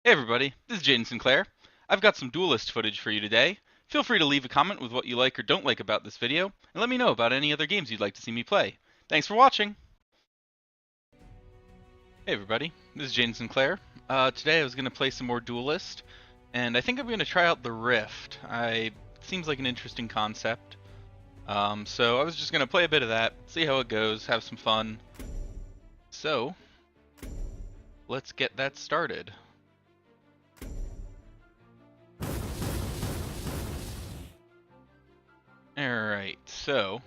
Hey everybody, this is Jaden Sinclair. I've got some Duelyst footage for you today. Feel free to leave a comment with what you like or don't like about this video, and let me know about any other games you'd like to see me play. Thanks for watching! Hey everybody, this is Jaden Sinclair. Today I was going to play some more Duelyst, and I think I'm going to try out the Rift. It seems like an interesting concept. So I was just going to play a bit of that, see how it goes, have some fun. So, let's get that started. Alright, so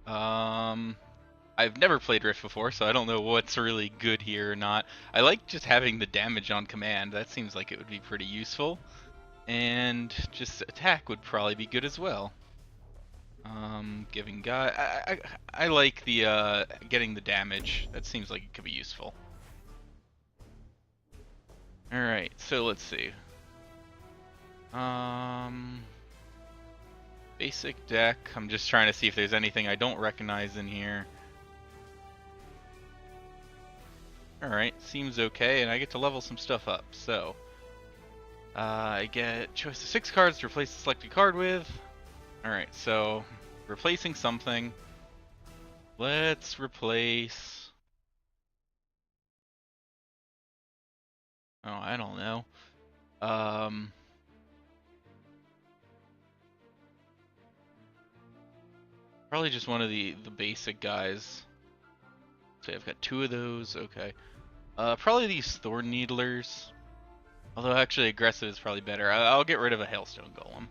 I've never played Rift before, so I don't know what's really good here or not. I like just having the damage on command. That seems like it would be pretty useful. And just attack would probably be good as well. Giving guy, I like the getting the damage. That seems like it could be useful. All right, so let's see. Basic deck. I'm just trying to see if there's anything I don't recognize in here. Alright, seems okay, and I get to level some stuff up, so I get choice of 6 cards to replace the selected card with. Alright, so replacing something. Let's replace... Oh, I don't know. Probably just one of the basic guys. So I've got 2 of those, okay. Probably these Thorn Needlers. Although actually aggressive is probably better. I'll get rid of a Hailstone Golem.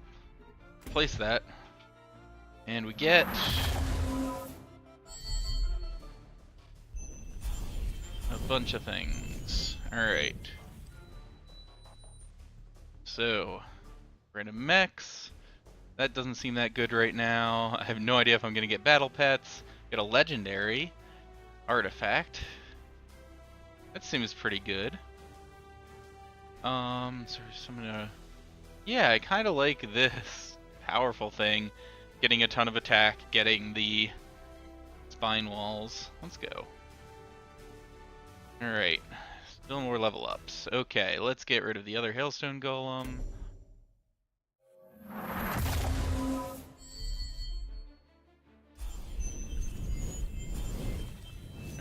Place that. And we get... a bunch of things. Alright. So, random mechs. That doesn't seem that good right now. I have no idea if I'm going to get battle pets. Get a legendary artifact. That seems pretty good. So I'm gonna... Yeah, I kind of like this powerful thing. Getting a ton of attack, getting the spine walls. Let's go. Alright, still more level ups. Okay, let's get rid of the other Hailstone Golem.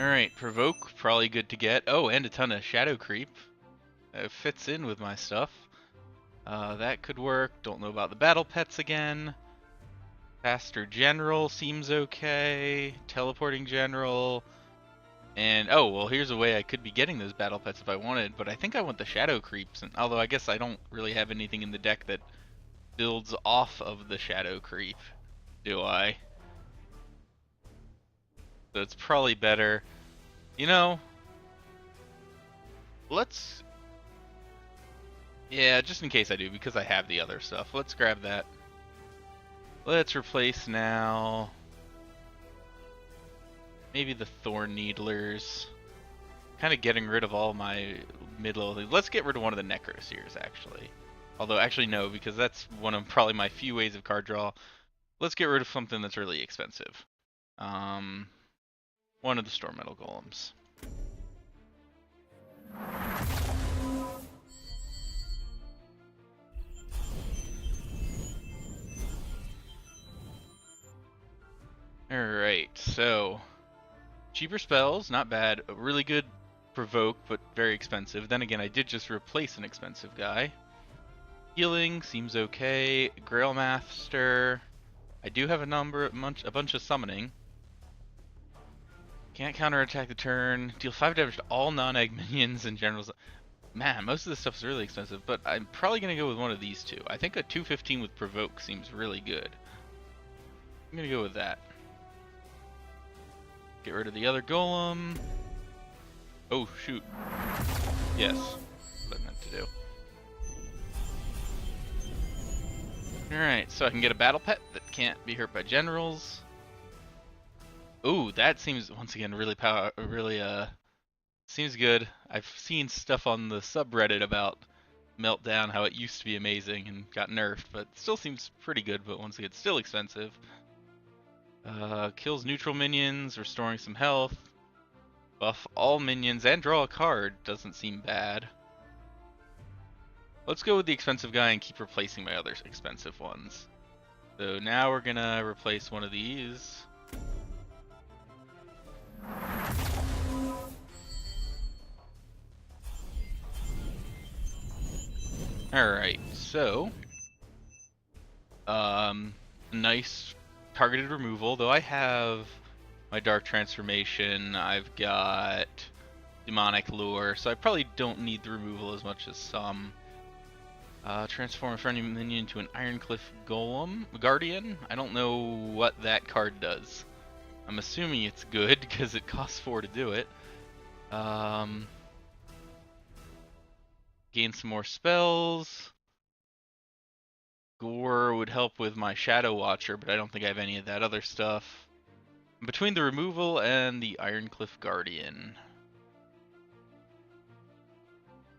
Alright, Provoke, probably good to get. Oh, and a ton of Shadow Creep. It fits in with my stuff. That could work. Don't know about the Battle Pets again. Faster General seems okay. Teleporting General. And, oh, well, here's a way I could be getting those Battle Pets if I wanted, but I think I want the Shadow Creeps. And although I guess I don't really have anything in the deck that builds off of the Shadow Creep, do I? So it's probably better. You know, let's... Yeah, just in case I do, because I have the other stuff. Let's grab that. Let's replace now... maybe the Thorn Needlers. Kind of getting rid of all my mid-level things. Let's get rid of one of the Necroseers, actually. Although, actually, no, because that's one of probably my few ways of card draw. Let's get rid of something that's really expensive. One of the Storm Metal Golems. Alright, so... cheaper spells, not bad. A really good Provoke, but very expensive. Then again, I did just replace an expensive guy. Healing seems okay. Grail Master. I do have a bunch of summoning. Can't counterattack the turn. Deal 5 damage to all non-egg minions and generals. Man, most of this stuff is really expensive, but I'm probably going to go with one of these two. I think a 215 with Provoke seems really good. I'm going to go with that. Get rid of the other golem. Oh, shoot. Yes, that's what I meant to do. Alright, so I can get a battle pet that can't be hurt by generals. Ooh, that seems, once again, seems good. I've seen stuff on the subreddit about Meltdown, how it used to be amazing and got nerfed, but still seems pretty good, but once again, it's still expensive. Kills neutral minions, restoring some health. Buff all minions and draw a card, doesn't seem bad. Let's go with the expensive guy and keep replacing my other expensive ones. So now we're gonna replace one of these. Alright, so nice targeted removal, though I have my dark transformation, I've got demonic lure, so I probably don't need the removal as much as some. Transform a friendly minion into an Ironcliff Golem Guardian. I don't know what that card does. I'm assuming it's good because it costs 4 to do it. Gain some more spells. Gore would help with my Shadow Watcher, but I don't think I have any of that other stuff. Between the removal and the Ironcliff Guardian.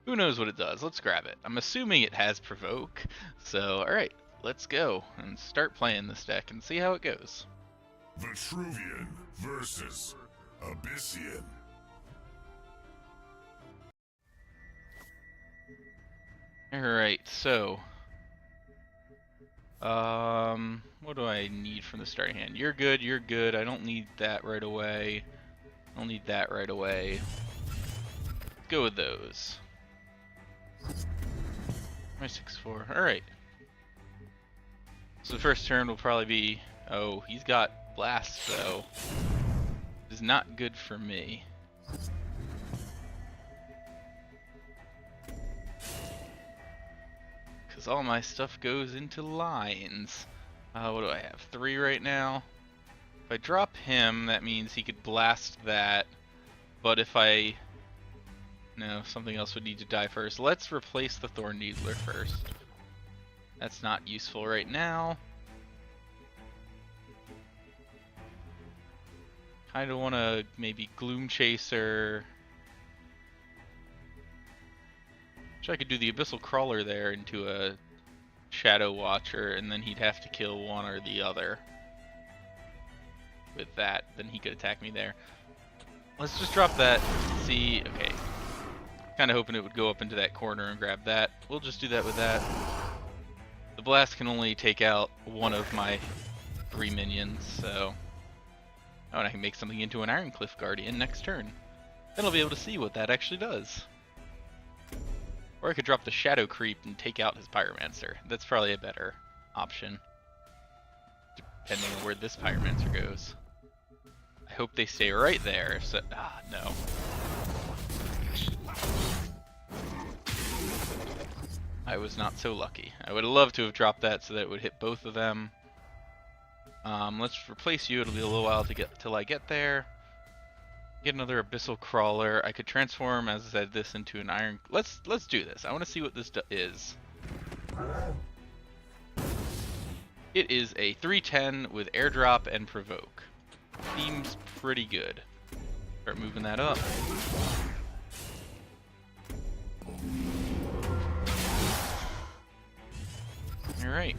Who knows what it does? Let's grab it. I'm assuming it has Provoke. So, alright, let's go and start playing this deck and see how it goes. Vitruvian versus Abyssian. Alright, so what do I need from the starting hand? You're good, you're good. I don't need that right away. I don't need that right away. Let's go with those. My 6/4. Alright. So the first turn will probably be, oh, he's got blast, so it's not good for me. Because all my stuff goes into lines. What do I have? 3 right now. If I drop him, that means he could blast that. But if I... No, something else would need to die first. Let's replace the Thorn Needler first. That's not useful right now. Kinda wanna maybe Gloom Chaser. Wish I could do the Abyssal Crawler there into a Shadow Watcher, and then he'd have to kill one or the other. With that, then he could attack me there. Let's just drop that. See, okay. Kinda hoping it would go up into that corner and grab that. We'll just do that with that. The blast can only take out one of my 3 minions, so... Oh, and I can make something into an Ironcliff Guardian next turn. Then I'll be able to see what that actually does. Or I could drop the Shadow Creep and take out his Pyromancer. That's probably a better option. Depending on where this Pyromancer goes. I hope they stay right there, so... Ah, no. I was not so lucky. I would have loved to have dropped that so that it would hit both of them. Let's replace you. It'll be a little while to get till I get there. Get another Abyssal Crawler. I could transform, as I said, this into an Iron. Let's do this. I want to see what this is. It is a 3/10 with airdrop and provoke. Seems pretty good. Start moving that up. Alright.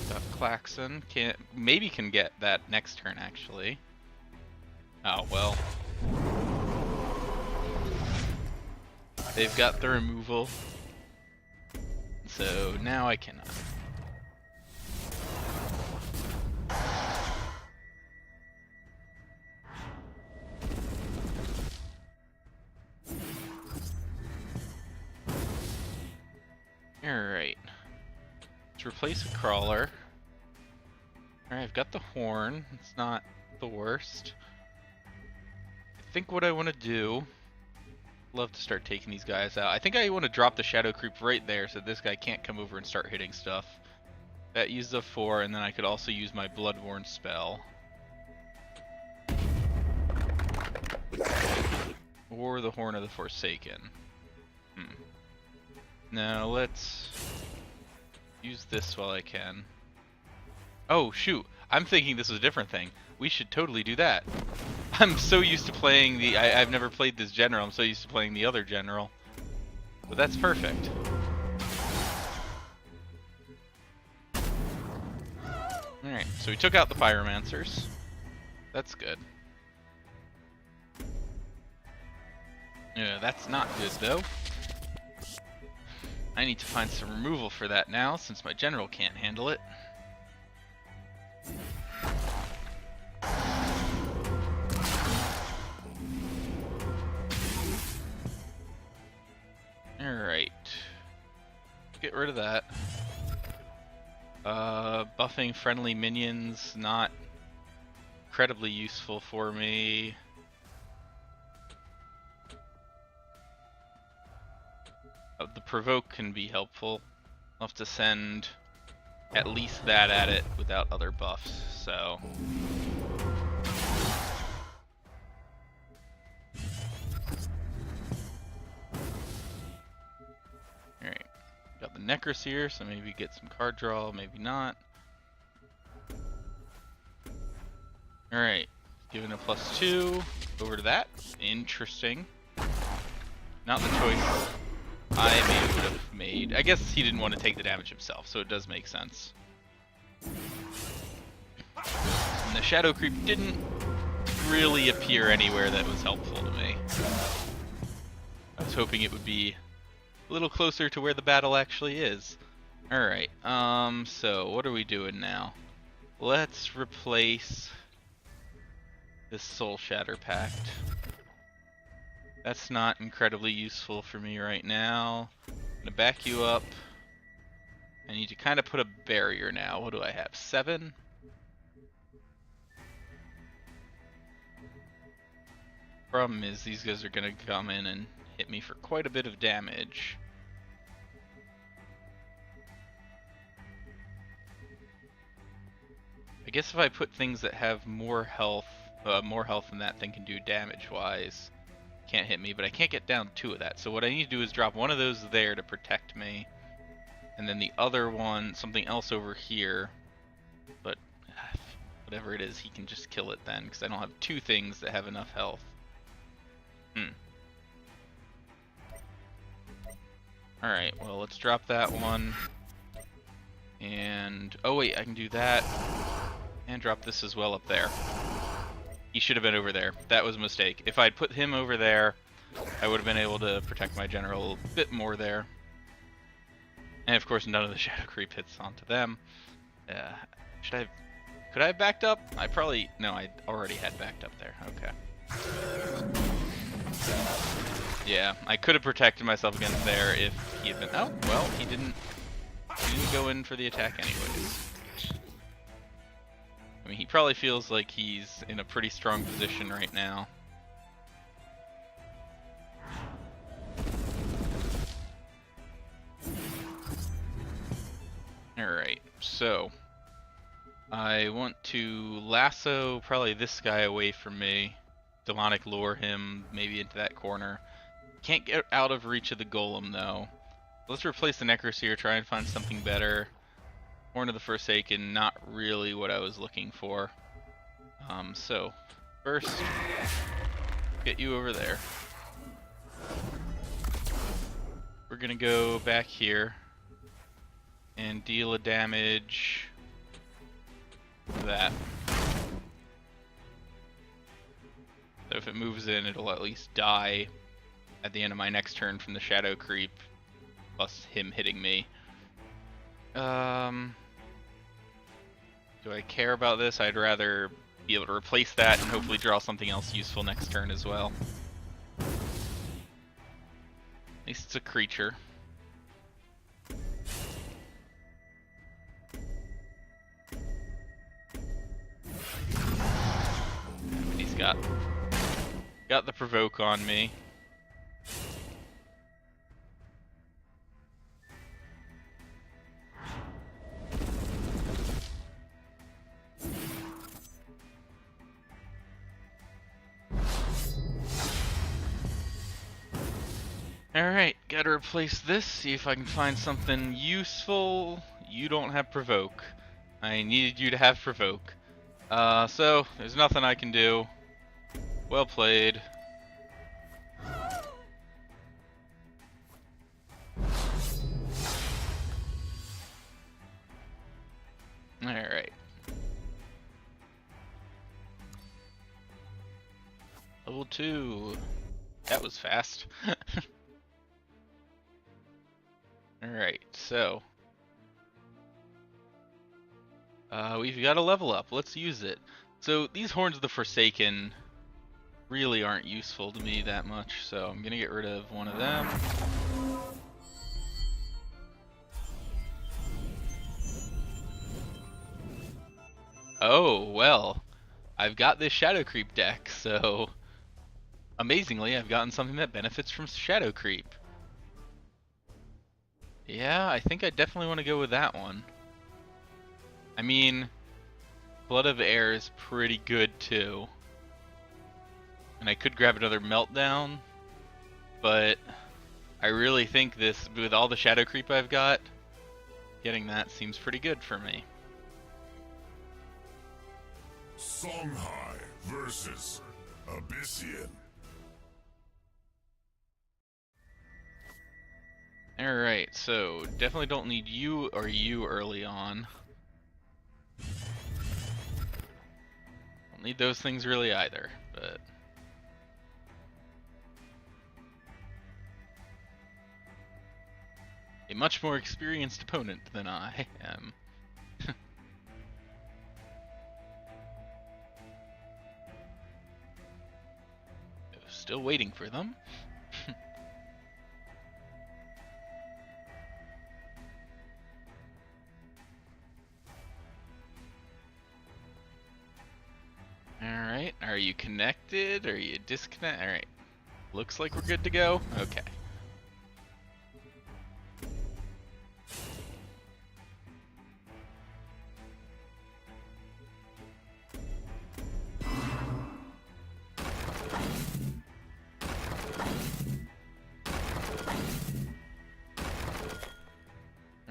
Got Klaxon. Maybe can get that next turn, actually. Oh, well. They've got the removal. So now I cannot. Alright. Let's replace a crawler. Alright, I've got the horn. It's not the worst. I think what I want to do... Love to start taking these guys out. I think I want to drop the Shadow Creep right there so this guy can't come over and start hitting stuff. That used a 4, and then I could also use my Bloodborne spell. Or the Horn of the Forsaken. Now let's use this while I can. Oh shoot, I'm thinking this was a different thing. We should totally do that. I'm so used to playing the... I've never played this general. I'm so used to playing the other general. But that's perfect. Alright, so we took out the Pyromancers. That's good. Yeah, that's not good though. I need to find some removal for that now, since my general can't handle it. Alright. Get rid of that. Buffing friendly minions, not incredibly useful for me. The provoke can be helpful. I'll have to send at least that at it without other buffs, so. Alright, got the Necroseer, so maybe get some card draw, maybe not. Alright, given a +2 over to that. Interesting. Not the choice I maybe would have made. I guess he didn't want to take the damage himself, so it does make sense. And the Shadow Creep didn't really appear anywhere that was helpful to me. I was hoping it would be a little closer to where the battle actually is. Alright, so what are we doing now? Let's replace this Soul Shatter Pact. That's not incredibly useful for me right now. I'm gonna back you up. I need to kind of put a barrier now. What do I have? 7? Problem is, these guys are gonna come in and hit me for quite a bit of damage. I guess if I put things that have more health than that thing can do damage-wise, can't hit me, but I can't get down 2 of that. So what I need to do is drop one of those there to protect me, and then the other one, something else over here. But whatever it is, he can just kill it then, because I don't have 2 things that have enough health. Alright, well, let's drop that one. And, oh wait, I can do that. And drop this as well up there. He should have been over there. That was a mistake. If I'd put him over there, I would have been able to protect my general a bit more there. And of course, none of the Shadow Creep hits onto them. Could I have backed up? No, I already had backed up there. Okay. Yeah, I could have protected myself against there if he had been. Oh, well, he didn't go in for the attack anyways. I mean, he probably feels like he's in a pretty strong position right now. Alright, so I want to lasso probably this guy away from me. Demonic lure him maybe into that corner. Can't get out of reach of the golem though. Let's replace the Necroseer, try and find something better. Horn of the Forsaken, not really what I was looking for. So, first, get you over there. We're gonna go back here and deal a damage to that. So if it moves in, it'll at least die at the end of my next turn from the Shadow Creep, plus him hitting me. Do I care about this? I'd rather be able to replace that and hopefully draw something else useful next turn as well. At least it's a creature. He's got the provoke on me. Alright, gotta replace this, see if I can find something useful. You don't have provoke. I needed you to have provoke. So, there's nothing I can do. Well played. Alright. Level 2. That was fast. Alright, so we've got a level up. Let's use it. So these Horns of the Forsaken really aren't useful to me that much, so I'm gonna get rid of one of them. Oh, well, I've got this Shadow Creep deck, so amazingly I've gotten something that benefits from Shadow Creep. Yeah, I think I definitely want to go with that one. I mean, Blood of Air is pretty good too. And I could grab another Meltdown, but I really think this, with all the Shadow Creep I've got, getting that seems pretty good for me. Songhai versus Abyssian. Alright, so definitely don't need you or you early on. Don't need those things really either, but a much more experienced opponent than I am. Still waiting for them. Alright, are you connected? Are you disconnected? Alright, looks like we're good to go. Okay.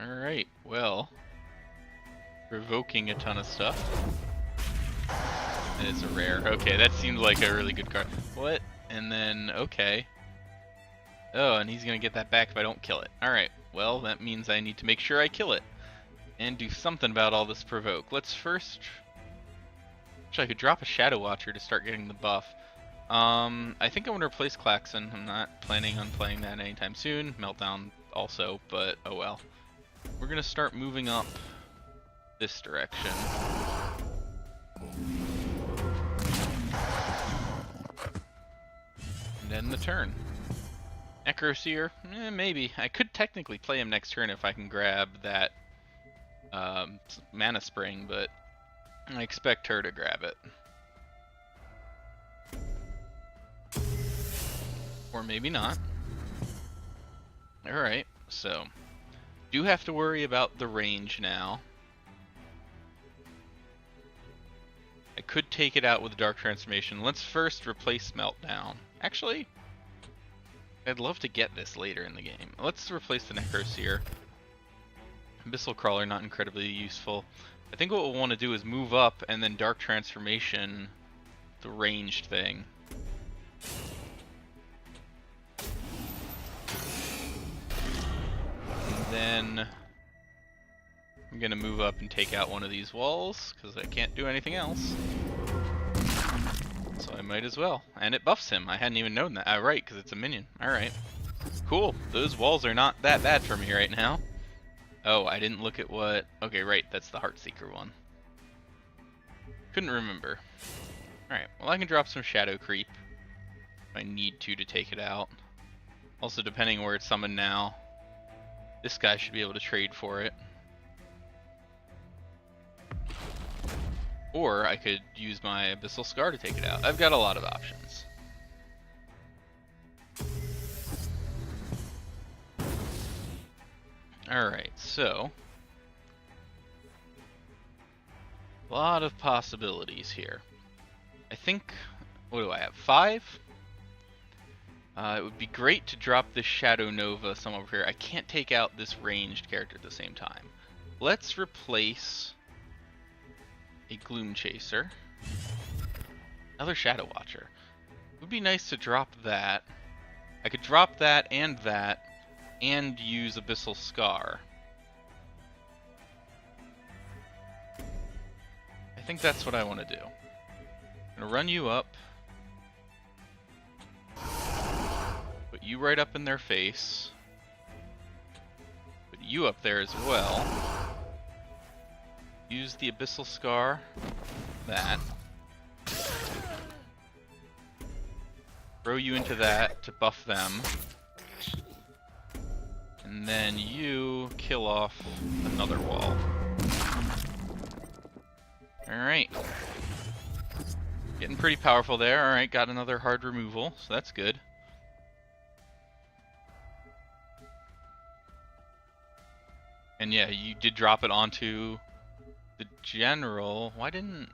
Alright, well, revoking a ton of stuff. And it's a rare. Okay, that seems like a really good card. What? And then, okay. Oh, and he's gonna get that back if I don't kill it. Alright, well, that means I need to make sure I kill it. And do something about all this provoke. Let's first... Actually, I could drop a Shadow Watcher to start getting the buff. I think I'm gonna replace Klaxon. I'm not planning on playing that anytime soon. Meltdown also, but oh well. We're gonna start moving up this direction. And end the turn. Necroseer? Maybe. I could technically play him next turn if I can grab that Mana Spring, but I expect her to grab it. Or maybe not. Alright, so do have to worry about the range now. I could take it out with Dark Transformation. Let's first replace Meltdown. Actually, I'd love to get this later in the game. Let's replace the Necroseer. Abyssal Crawler, not incredibly useful. I think what we'll want to do is move up and then Dark Transformation the ranged thing. And then I'm gonna move up and take out one of these walls because I can't do anything else. So I might as well. And it buffs him. I hadn't even known that. Right, because it's a minion. Alright. Cool. Those walls are not that bad for me right now. Oh, I didn't look at what... Okay, right. That's the Heartseeker one. Couldn't remember. Alright. Well, I can drop some Shadow Creep if I need to take it out. Also, depending where it's summoned now, this guy should be able to trade for it. Or I could use my Abyssal Scar to take it out. I've got a lot of options. Alright, so a lot of possibilities here. I think, what do I have? 5? It would be great to drop this Shadow Nova somewhere over here. I can't take out this ranged character at the same time. Let's replace a Gloom Chaser. Another Shadow Watcher. It would be nice to drop that. I could drop that and use Abyssal Scar. I think that's what I want to do. I'm gonna run you up. Put you right up in their face. you up there as well. Use the Abyssal Scar. That. Throw you into that to buff them. And then you kill off another wall. Alright. Getting pretty powerful there. Alright, got another hard removal, so that's good. And yeah, you did drop it onto the general. Why didn't...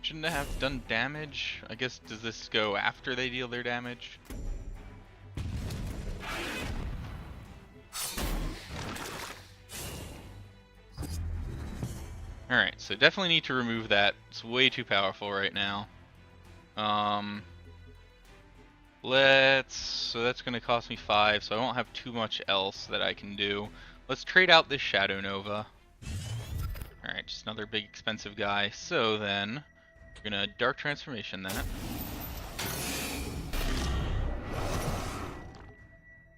Shouldn't it have done damage? I guess, does this go after they deal their damage? Alright, so definitely need to remove that. It's way too powerful right now. So that's going to cost me 5, so I won't have too much else that I can do. Let's trade out this Shadow Nova. Alright, just another big expensive guy. So then, we're going to Dark Transformation that.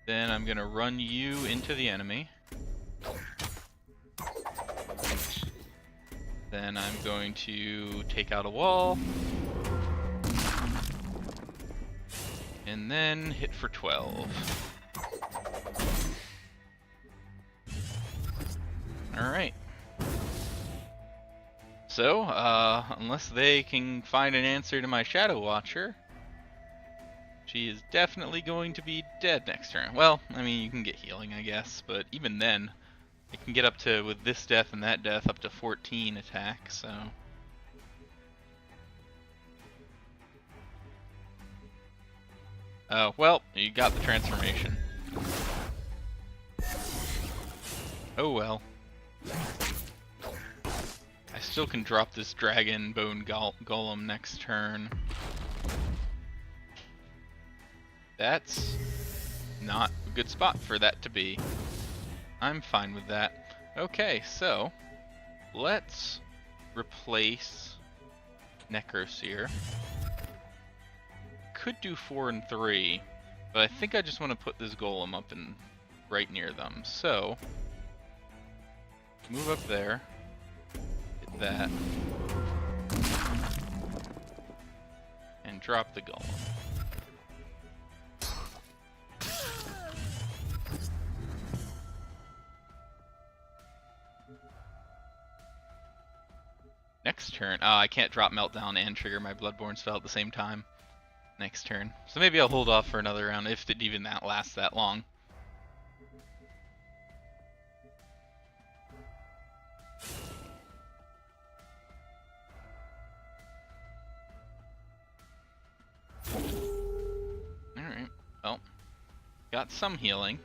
Then I'm going to run you into the enemy. Then I'm going to take out a wall. And then hit for 12. Alright. So, unless they can find an answer to my Shadow Watcher, she is definitely going to be dead next turn. Well, I mean, you can get healing, I guess, but even then, it can get up to, with this death and that death, up to 14 attack, so... Oh, well, you got the transformation. Oh well. I still can drop this Dragon Bone Golem next turn. That's not a good spot for that to be. I'm fine with that. Okay, so let's replace Necroseer. Could do 4 and 3, but I think I just want to put this golem up and right near them. So move up there, hit that, and drop the golem. Next turn, oh, I can't drop Meltdown and trigger my Bloodborne spell at the same time. Next turn. So maybe I'll hold off for another round if even that lasts that long. Alright, well, got some healing.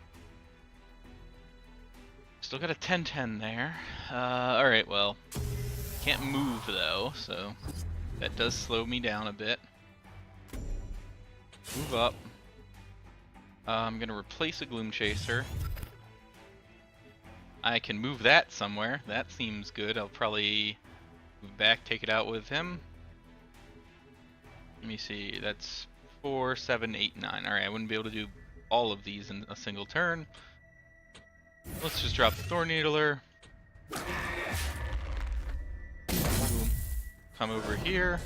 Still got a 10-10 there. Alright, well, can't move though, so that does slow me down a bit. Move up. I'm gonna replace a Gloom Chaser. I can move that somewhere. That seems good. I'll probably move back, take it out with him. Let me see. That's 4, 7, 8, 9. Alright, I wouldn't be able to do all of these in a single turn. Let's just drop the Thorn Needler. Come over here.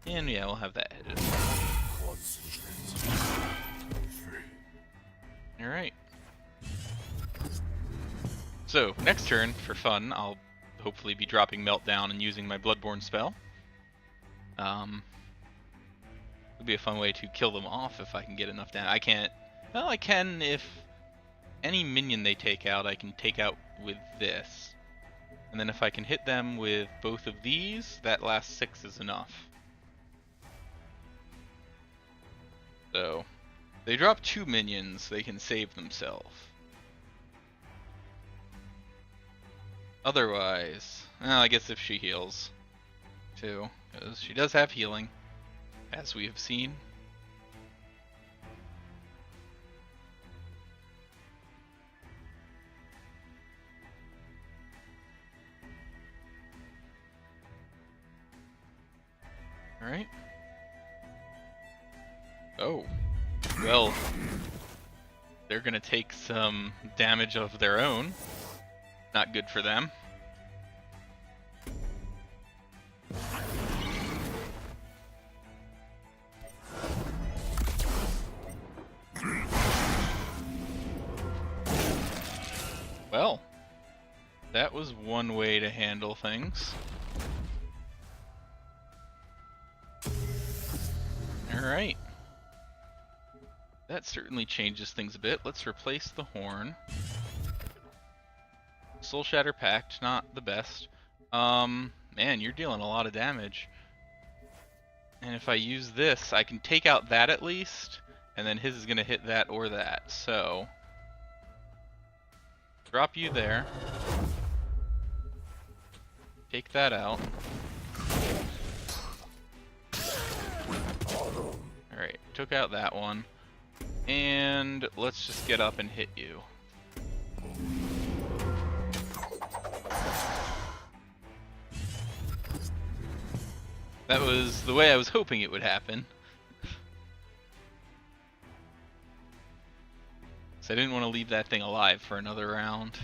And yeah, we'll have that headed. Alright. So, next turn, for fun, I'll hopefully be dropping Meltdown and using my Bloodborne spell. It'll be a fun way to kill them off if I can get enough damage. I can't... Well, I can if any minion they take out, I can take out with this. And then if I can hit them with both of these, that last 6 is enough. So, they drop 2 minions, they can save themselves. Otherwise, well, I guess if she heals, too, because she does have healing, as we have seen. Alright. Oh, well, they're gonna take some damage of their own. Not good for them. Well, that was one way to handle things. Alright. That certainly changes things a bit. Let's replace the horn. Soul Shatter Pact, not the best. Man, you're dealing a lot of damage. And if I use this, I can take out that at least, and then his is gonna hit that or that, so... Drop you there. Take that out. Alright, took out that one. And let's just get up and hit you. That was the way I was hoping it would happen. So I didn't want to leave that thing alive for another round.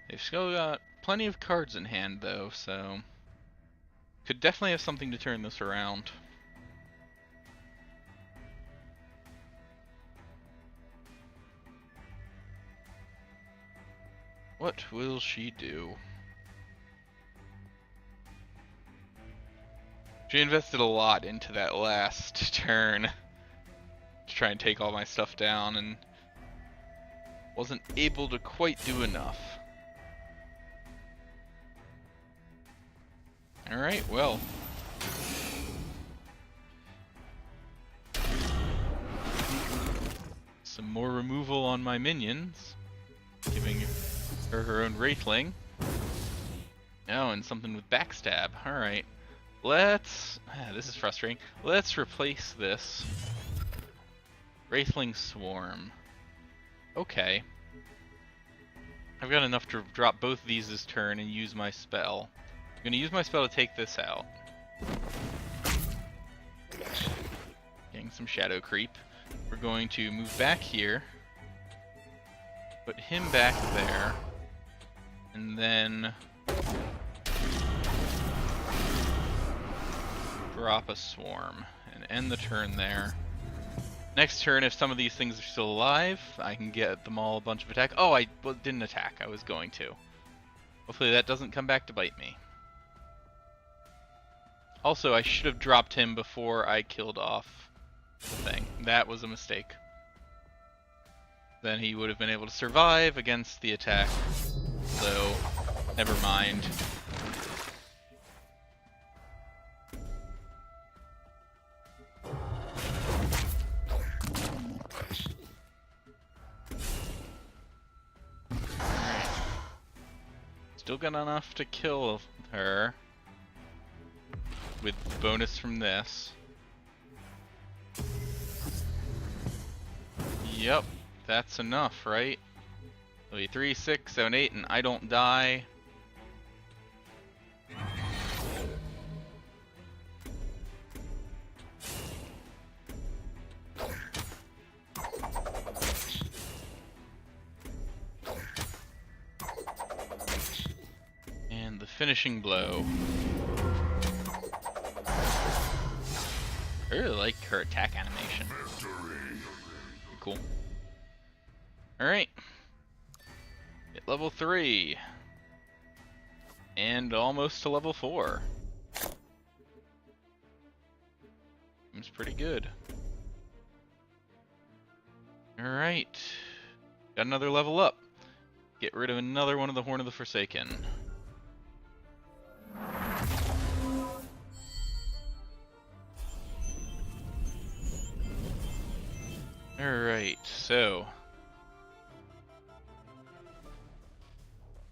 They've still got plenty of cards in hand though, so could definitely have something to turn this around. What will she do? She invested a lot into that last turn to try and take all my stuff down and wasn't able to quite do enough. Alright, well. Some more removal on my minions, giving her her own Wraithling. Oh, and something with backstab. Alright. Let's... this is frustrating. Let's replace this. Wraithling Swarm. Okay. I've got enough to drop both these this turn and use my spell. I'm going to use my spell to take this out. Getting some shadow creep. We're going to move back here. Put him back there. And then... drop a swarm. And end the turn there. Next turn, if some of these things are still alive, I can get them all a bunch of attack. Oh, I didn't attack. I was going to. Hopefully that doesn't come back to bite me. Also, I should have dropped him before I killed off the thing. That was a mistake. Then he would have been able to survive against the attack. So, never mind. Alright. Still got enough to kill her. With the bonus from this. Yep, that's enough, right? It'll be 3, 6, 7, 8, and I don't die. And the finishing blow. I really like her attack animation. Cool. Alright. Hit level 3. And almost to level 4. Seems pretty good. Alright. Got another level up. Get rid of another one of the Horn of the Forsaken. Alright, so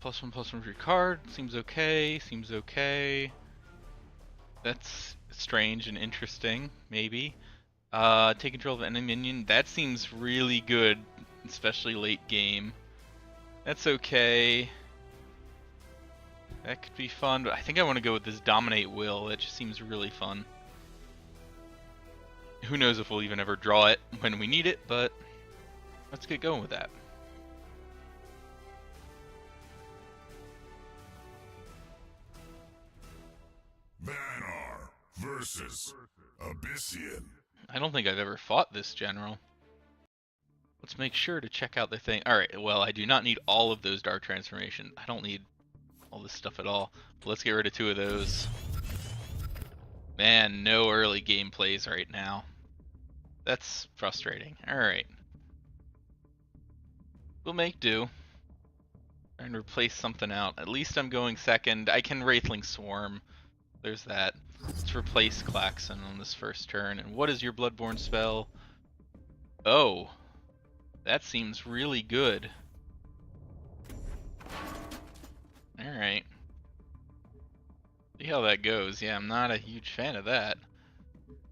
+1/+1 for your card, seems okay, seems okay. That's strange and interesting, maybe. Take control of an enemy minion, that seems really good especially late game. That's okay. That could be fun, but I think I want to go with this Dominate Will. It just seems really fun. Who knows if we'll even ever draw it when we need it, but let's get going with that. Banar versus Abyssian. I don't think I've ever fought this general. Let's make sure to check out the thing. Alright, well, I do not need all of those Dark Transformation. I don't need all this stuff at all. But let's get rid of 2 of those. Man, no early game plays right now. That's frustrating. Alright. We'll make do. Trying to replace something out. At least I'm going second. I can Wraithling Swarm. There's that. Let's replace Klaxon on this first turn. And what is your Bloodborne spell? Oh. That seems really good. Alright. See how that goes. Yeah, I'm not a huge fan of that.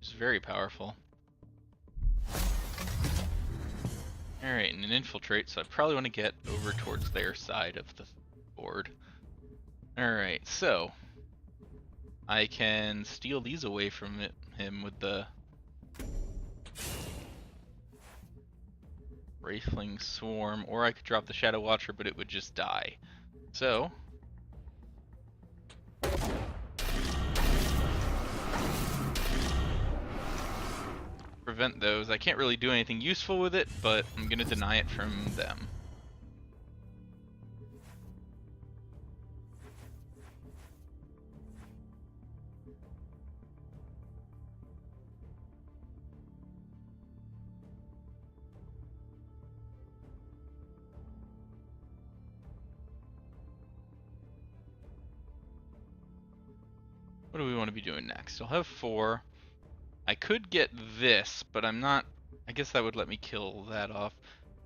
It's very powerful. Alright, and an infiltrate, so I probably want to get over towards their side of the board. Alright, so I can steal these away from him with the Wraithling Swarm, or I could drop the Shadow Watcher, but it would just die. So prevent those. I can't really do anything useful with it, but I'm gonna deny it from them. What do we want to be doing next? I'll have 4. I could get this, but I'm not... I guess that would let me kill that off.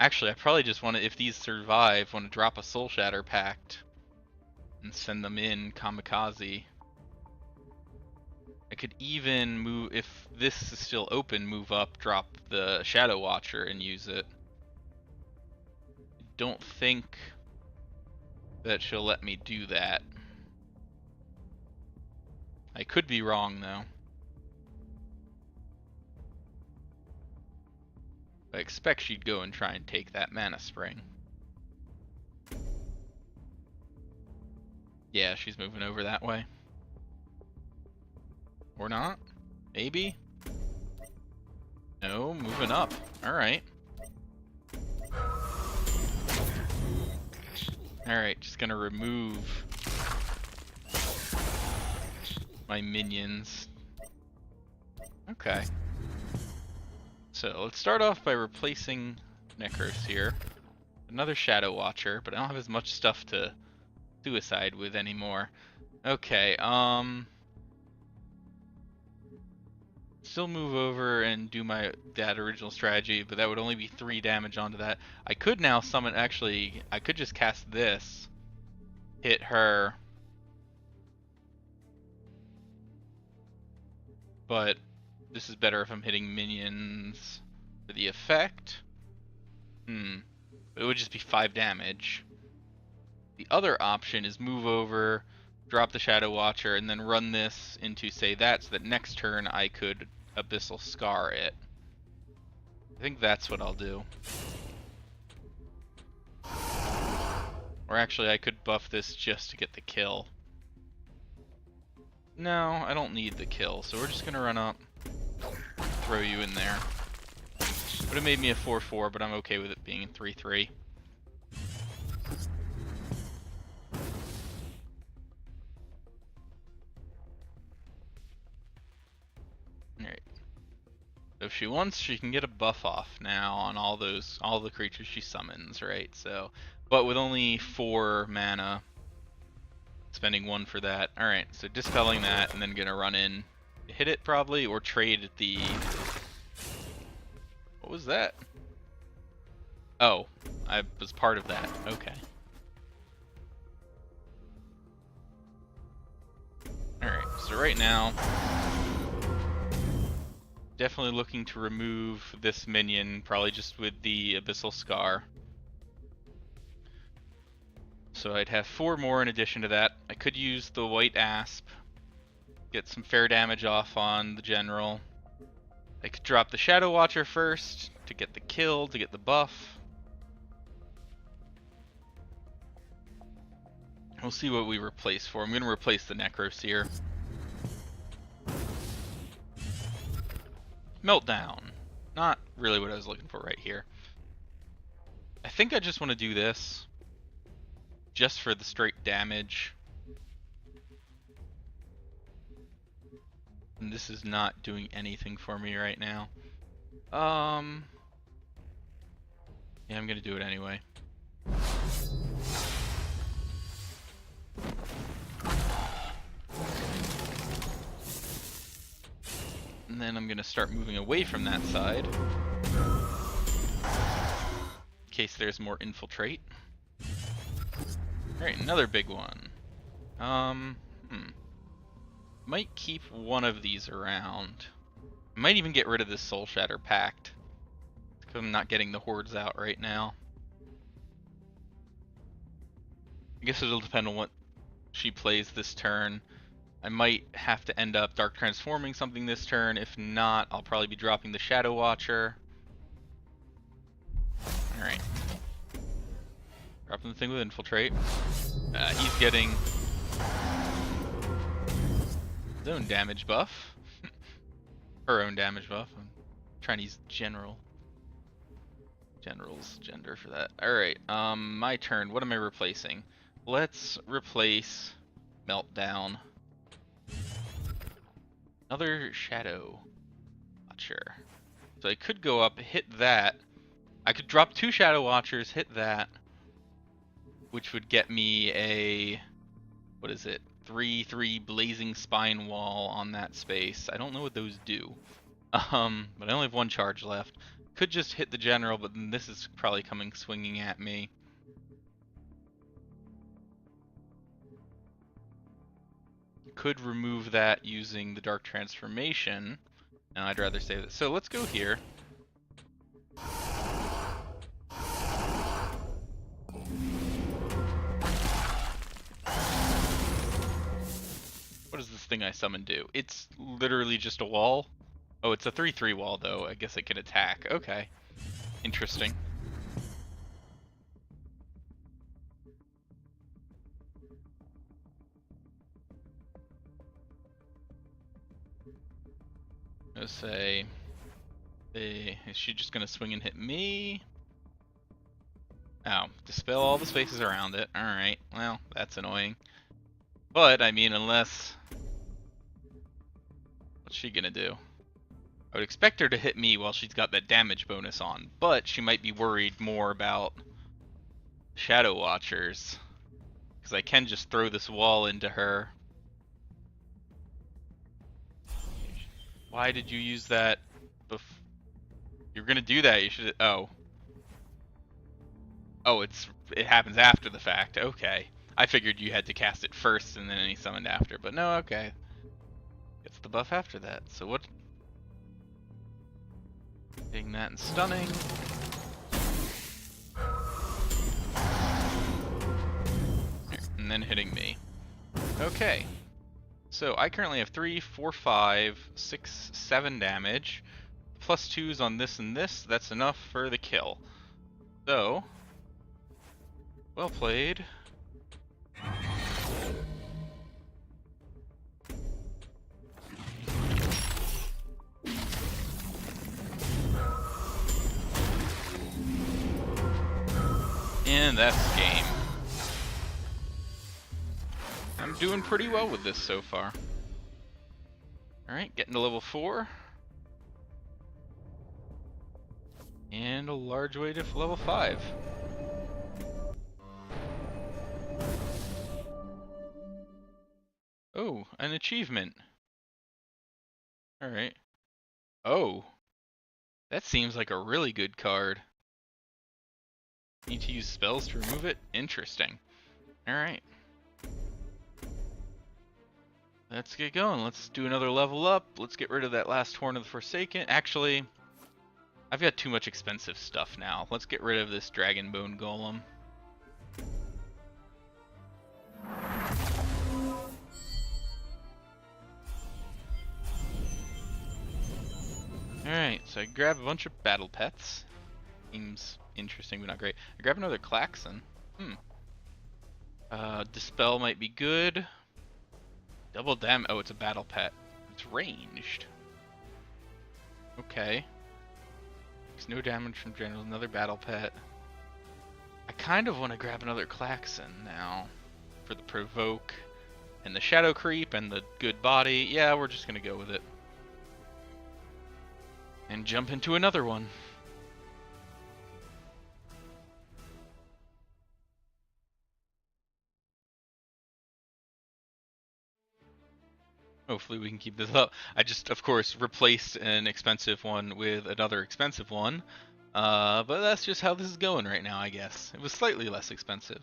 Actually, I probably just want to, if these survive, want to drop a Soul Shatter Pact and send them in kamikaze. I could even move, if this is still open, move up, drop the Shadow Watcher and use it. I don't think that she'll let me do that. I could be wrong, though. I expect she'd go and try and take that Mana Spring. Yeah, she's moving over that way. Or not? Maybe? No, moving up. Alright. Alright, just gonna remove my minions. Okay. So let's start off by replacing Necros here. Another Shadow Watcher, but I don't have as much stuff to suicide with anymore. Okay, still move over and do that original strategy, but that would only be 3 damage onto that. I could now summon, actually, I could just cast this, hit her, but this is better if I'm hitting minions for the effect. It would just be 5 damage. The other option is move over, drop the Shadow Watcher, and then run this into, say, that, so that next turn I could Abyssal Scar it. I think that's what I'll do. Or actually, I could buff this just to get the kill. No, I don't need the kill, so we're just gonna run up, throw you in there. Would have made me a 4-4, but I'm okay with it being in 3-3. Alright. So if she wants, she can get a buff off now on all the creatures she summons, right? So, but with only 4 mana, spending 1 for that. Alright, so dispelling that, and then gonna run in, hit it probably, or trade the... What was that? Oh, I was part of that. Okay. Alright, so right now, Definitely looking to remove this minion, probably just with the Abyssal Scar. So I'd have 4 more in addition to that. I could use the White Asp, get some fair damage off on the General. I could drop the Shadow Watcher first to get the kill, to get the buff. We'll see what we replace for. I'm going to replace the Necroseer. Meltdown. Not really what I was looking for right here. I think I just want to do this just for the straight damage. And this is not doing anything for me right now. Yeah, I'm gonna do it anyway. And then I'm gonna start moving away from that side, in case there's more infiltrate. Alright, another big one. Might keep one of these around. Might even get rid of this Soul Shatter Pact, because I'm not getting the hordes out right now. I guess it'll depend on what she plays this turn. I might have to end up Dark Transforming something this turn. If not, I'll probably be dropping the Shadow Watcher. Alright. Dropping the thing with Infiltrate. He's getting his own damage buff. Her own damage buff. I'm trying to use General's gender for that. Alright, my turn. What am I replacing? Let's replace Meltdown. Another Shadow Watcher. So I could go up, hit that. I could drop 2 Shadow Watchers, hit that, which would get me a, what is it, 3/3 Blazing Spine Wall on that space. I don't know what those do. But I only have 1 charge left. Could just hit the General, but then this is probably coming swinging at me. Could remove that using the Dark Transformation. No, I'd rather save it. So let's go here. What does this thing I summoned do? It's literally just a wall. Oh, it's a 3/3 wall though. I guess it can attack. Okay. Interesting. Let's say, is she just gonna swing and hit me? Oh, dispel all the spaces around it. Alright, well, that's annoying. But, I mean, unless... What's she gonna do? I would expect her to hit me while she's got that damage bonus on, but she might be worried more about Shadow Watchers. Because I can just throw this wall into her. Why did you use that? You're gonna do that, you should... Oh. Oh, it happens after the fact. Okay. I figured you had to cast it first and then any summoned after, but no, okay. Gets the buff after that. So what? Hitting that and stunning. And then hitting me. Okay. So I currently have 3, 4, 5, 6, 7 damage. Plus 2s on this and this. That's enough for the kill. So, well played. And that's game. I'm doing pretty well with this so far. Alright, getting to level 4. And a large way to level 5. Oh, an achievement. Alright. Oh. That seems like a really good card. Need to use spells to remove it? Interesting. Alright. Let's get going. Let's do another level up. Let's get rid of that last Horn of the Forsaken. Actually, I've got too much expensive stuff now. Let's get rid of this Dragon Bone Golem. Alright, so I grab a bunch of battle pets. Seems interesting, but not great. I grab another Klaxon. Dispel might be good. Double damage. Oh, it's a battle pet. It's ranged. Okay. Takes no damage from general. Another battle pet. I kind of want to grab another Klaxon now for the provoke and the shadow creep and the good body. Yeah, we're just gonna go with it. And jump into another one. Hopefully we can keep this up. I just, of course, replaced an expensive one with another expensive one. But that's just how this is going right now, I guess. It was slightly less expensive.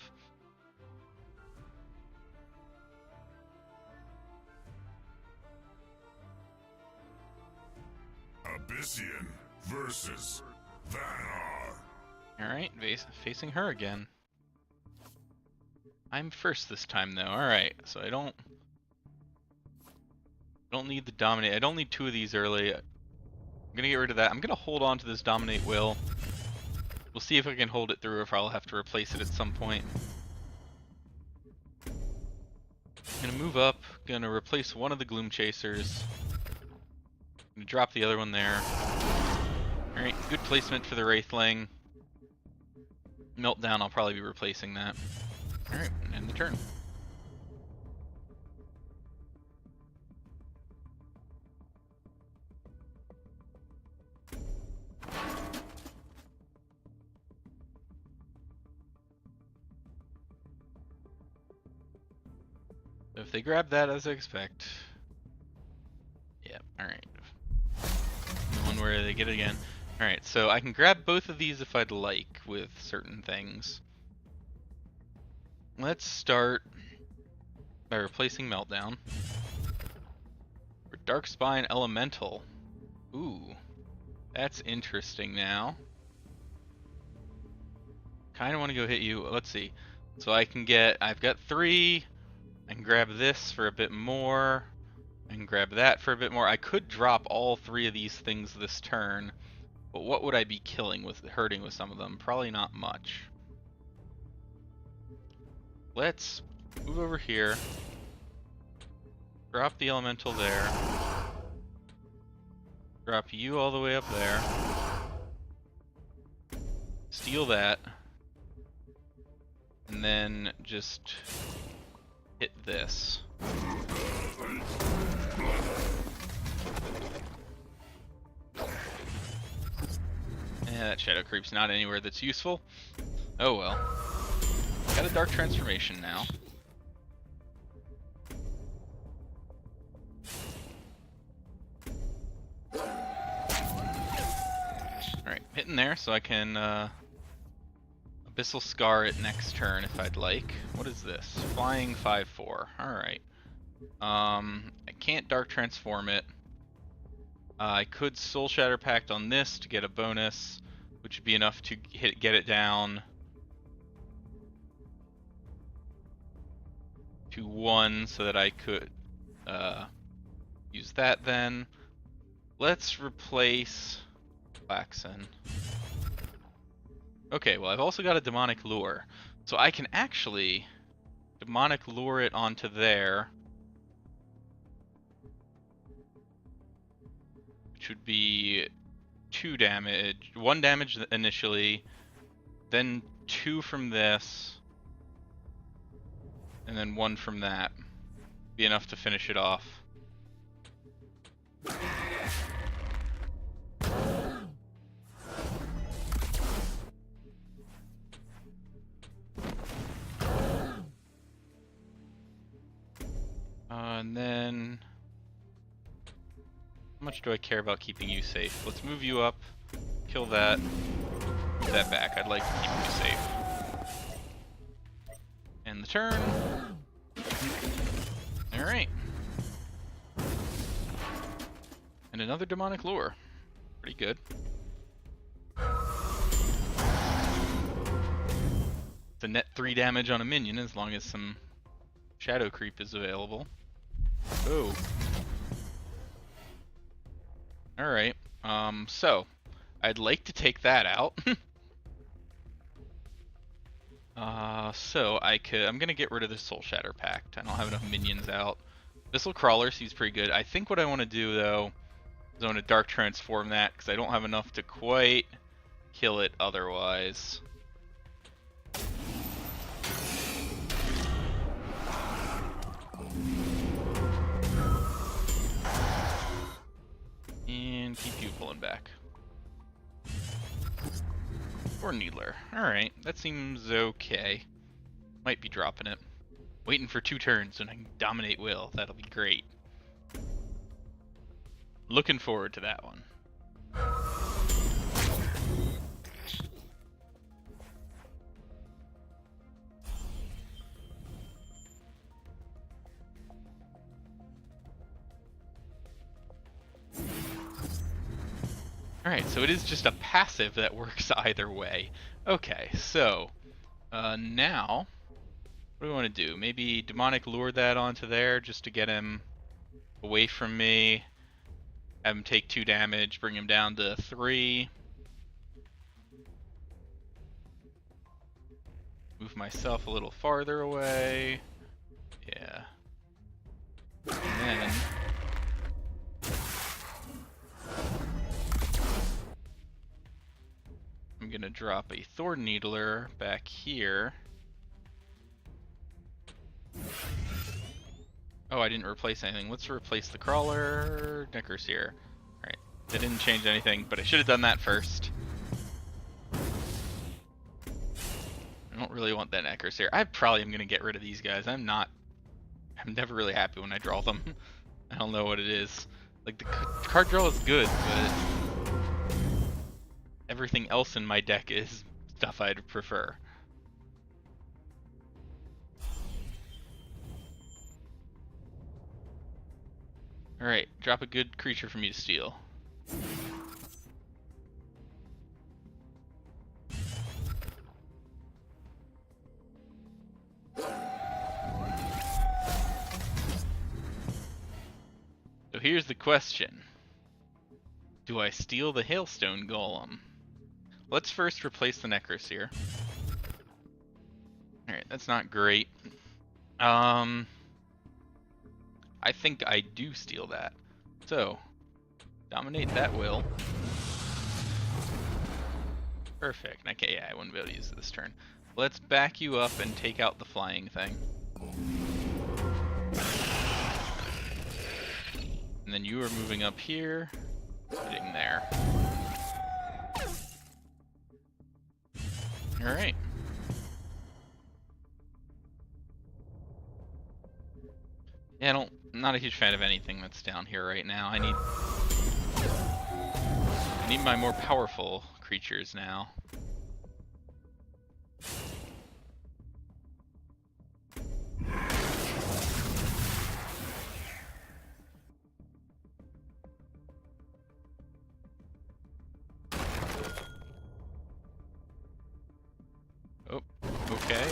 Abyssian versus Vanar. Alright, facing her again. I'm first this time, though. Alright, so I don't need the Dominate. I don't need two of these early. I'm gonna get rid of that. I'm gonna hold on to this Dominate Will. We'll see if I can hold it through or if I'll have to replace it at some point. I'm gonna move up. Gonna replace one of the Gloom Chasers. Gonna drop the other one there. Alright, good placement for the Wraithling. Meltdown, I'll probably be replacing that. Alright, end the turn. So if they grab that as I expect. Yeah, alright. One where they get it again. Alright, so I can grab both of these if I'd like with certain things. Let's start by replacing Meltdown. For Darkspine Elemental. Ooh, that's interesting now. Kinda wanna go hit you. Let's see. So I've got 3. I can grab this for a bit more. I can grab that for a bit more. I could drop all 3 of these things this turn, but what would I be hurting with some of them? Probably not much. Let's move over here. Drop the elemental there. Drop you all the way up there. Steal that. And then just hit this. Yeah, that shadow creep's not anywhere that's useful. Oh well. Got a dark transformation now. Alright, hitting there so I can Abyssal Scar it next turn if I'd like. What is this? Flying 5/4. Alright. I can't Dark Transform it. I could Soul Shatter Pact on this to get a bonus, which would be enough to get it down to 1 so that I could use that then. Let's replace Klaxon. Okay, well I've also got a Demonic Lure. So I can actually Demonic Lure it onto there. Which would be 2 damage. 1 damage initially, then 2 from this, and then 1 from that. Be enough to finish it off. And then, how much do I care about keeping you safe? Let's move you up, kill that, move that back. I'd like to keep you safe. End the turn. Alright. And another demonic lure. Pretty good. It's a net 3 damage on a minion as long as some shadow creep is available. Oh. Alright. So I'd like to take that out. I'm gonna get rid of the Soul Shatter Pact. I don't have enough minions out. Missile Crawler seems pretty good. I think what I want to do though is I want to Dark Transform that because I don't have enough to quite kill it otherwise. And keep you pulling back. Or Needler. Alright, that seems okay. Might be dropping it. Waiting for 2 turns and I can dominate Will. That'll be great. Looking forward to that one. Alright, so it is just a passive that works either way. Okay, so now what do we want to do? Maybe Demonic Lure that onto there just to get him away from me. Have him take 2 damage, bring him down to 3. Move myself a little farther away. Yeah. And then I'm gonna drop a Thorn Needler back here. Oh, I didn't replace anything. Let's replace the Crawler, Necroseer. Alright, that didn't change anything, but I should have done that first. I don't really want that Necroseer. I probably am gonna get rid of these guys. I'm never really happy when I draw them. I don't know what it is. Like, the card draw is good, but everything else in my deck is stuff I'd prefer. Alright, drop a good creature for me to steal. So here's the question. Do I steal the Hailstone Golem? Let's first replace the Necroseer. Alright, that's not great. I think I do steal that. So, dominate that Will. Perfect. Okay, yeah, I wouldn't be able to use it this turn. Let's back you up and take out the flying thing. And then you are moving up here, hitting there. Alright. Yeah, I'm not a huge fan of anything that's down here right now. I need my more powerful creatures now. Oh, okay.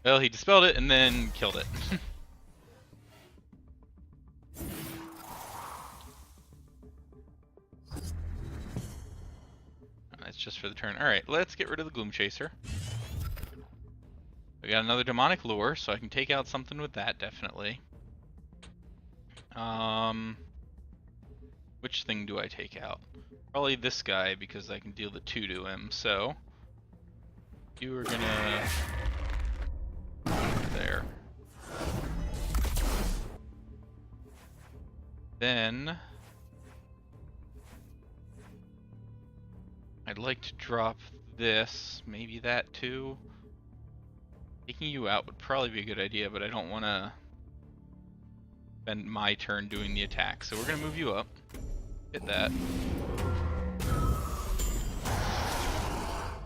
Well, he dispelled it and then killed it. That's just for the turn. Alright, let's get rid of the Gloom Chaser. We got another Demonic Lure, so I can take out something with that, definitely. Which thing do I take out? Probably this guy, because I can deal the 2 to him, so you are gonna... there. Then I'd like to drop this, maybe that too. Taking you out would probably be a good idea, but I don't want to spend my turn doing the attack. So we're going to move you up. Hit that.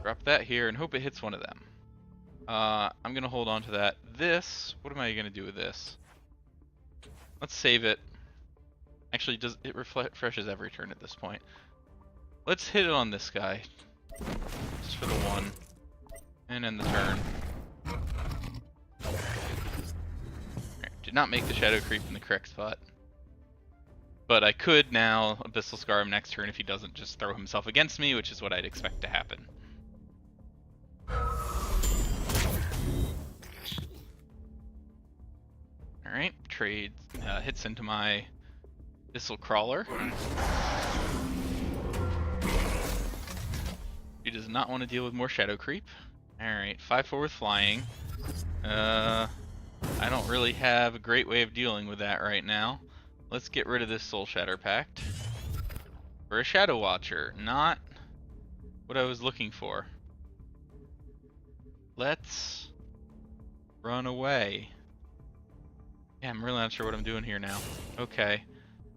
Drop that here and hope it hits one of them. I'm going to hold on to that. This, what am I going to do with this? Let's save it. Actually, does it refreshes every turn at this point? Let's hit it on this guy. Just for the one. And end the turn. Right, did not make the Shadow Creep in the correct spot. But I could now Abyssal Scar him next turn if he doesn't just throw himself against me, which is what I'd expect to happen. Alright, trade hits into my Abyssal Crawler. He does not want to deal with more Shadow Creep. Alright, 5/4 with flying. I don't really have a great way of dealing with that right now. Let's get rid of this Soul Shatter Pact. For a Shadow Watcher, not what I was looking for. Let's run away. Yeah, I'm really not sure what I'm doing here now. Okay.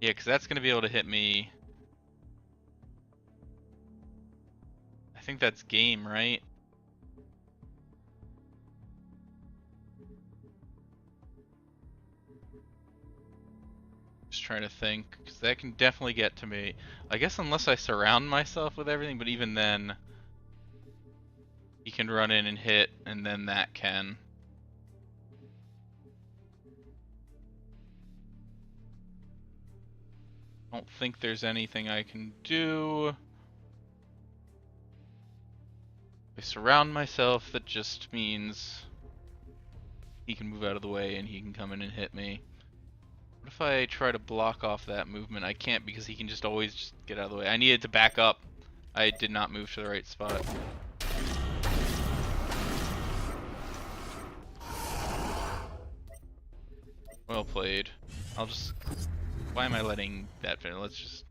Yeah, because that's going to be able to hit me. I think that's game, right? Just trying to think, because that can definitely get to me. I guess unless I surround myself with everything, but even then, he can run in and hit, and then that can. I don't think there's anything I can do. If I surround myself, that just means he can move out of the way and he can come in and hit me. What if I try to block off that movement? I can't because he can just always just get out of the way. I needed to back up. I did not move to the right spot. Well played. I'll just... Why am I letting that finish? Let's just...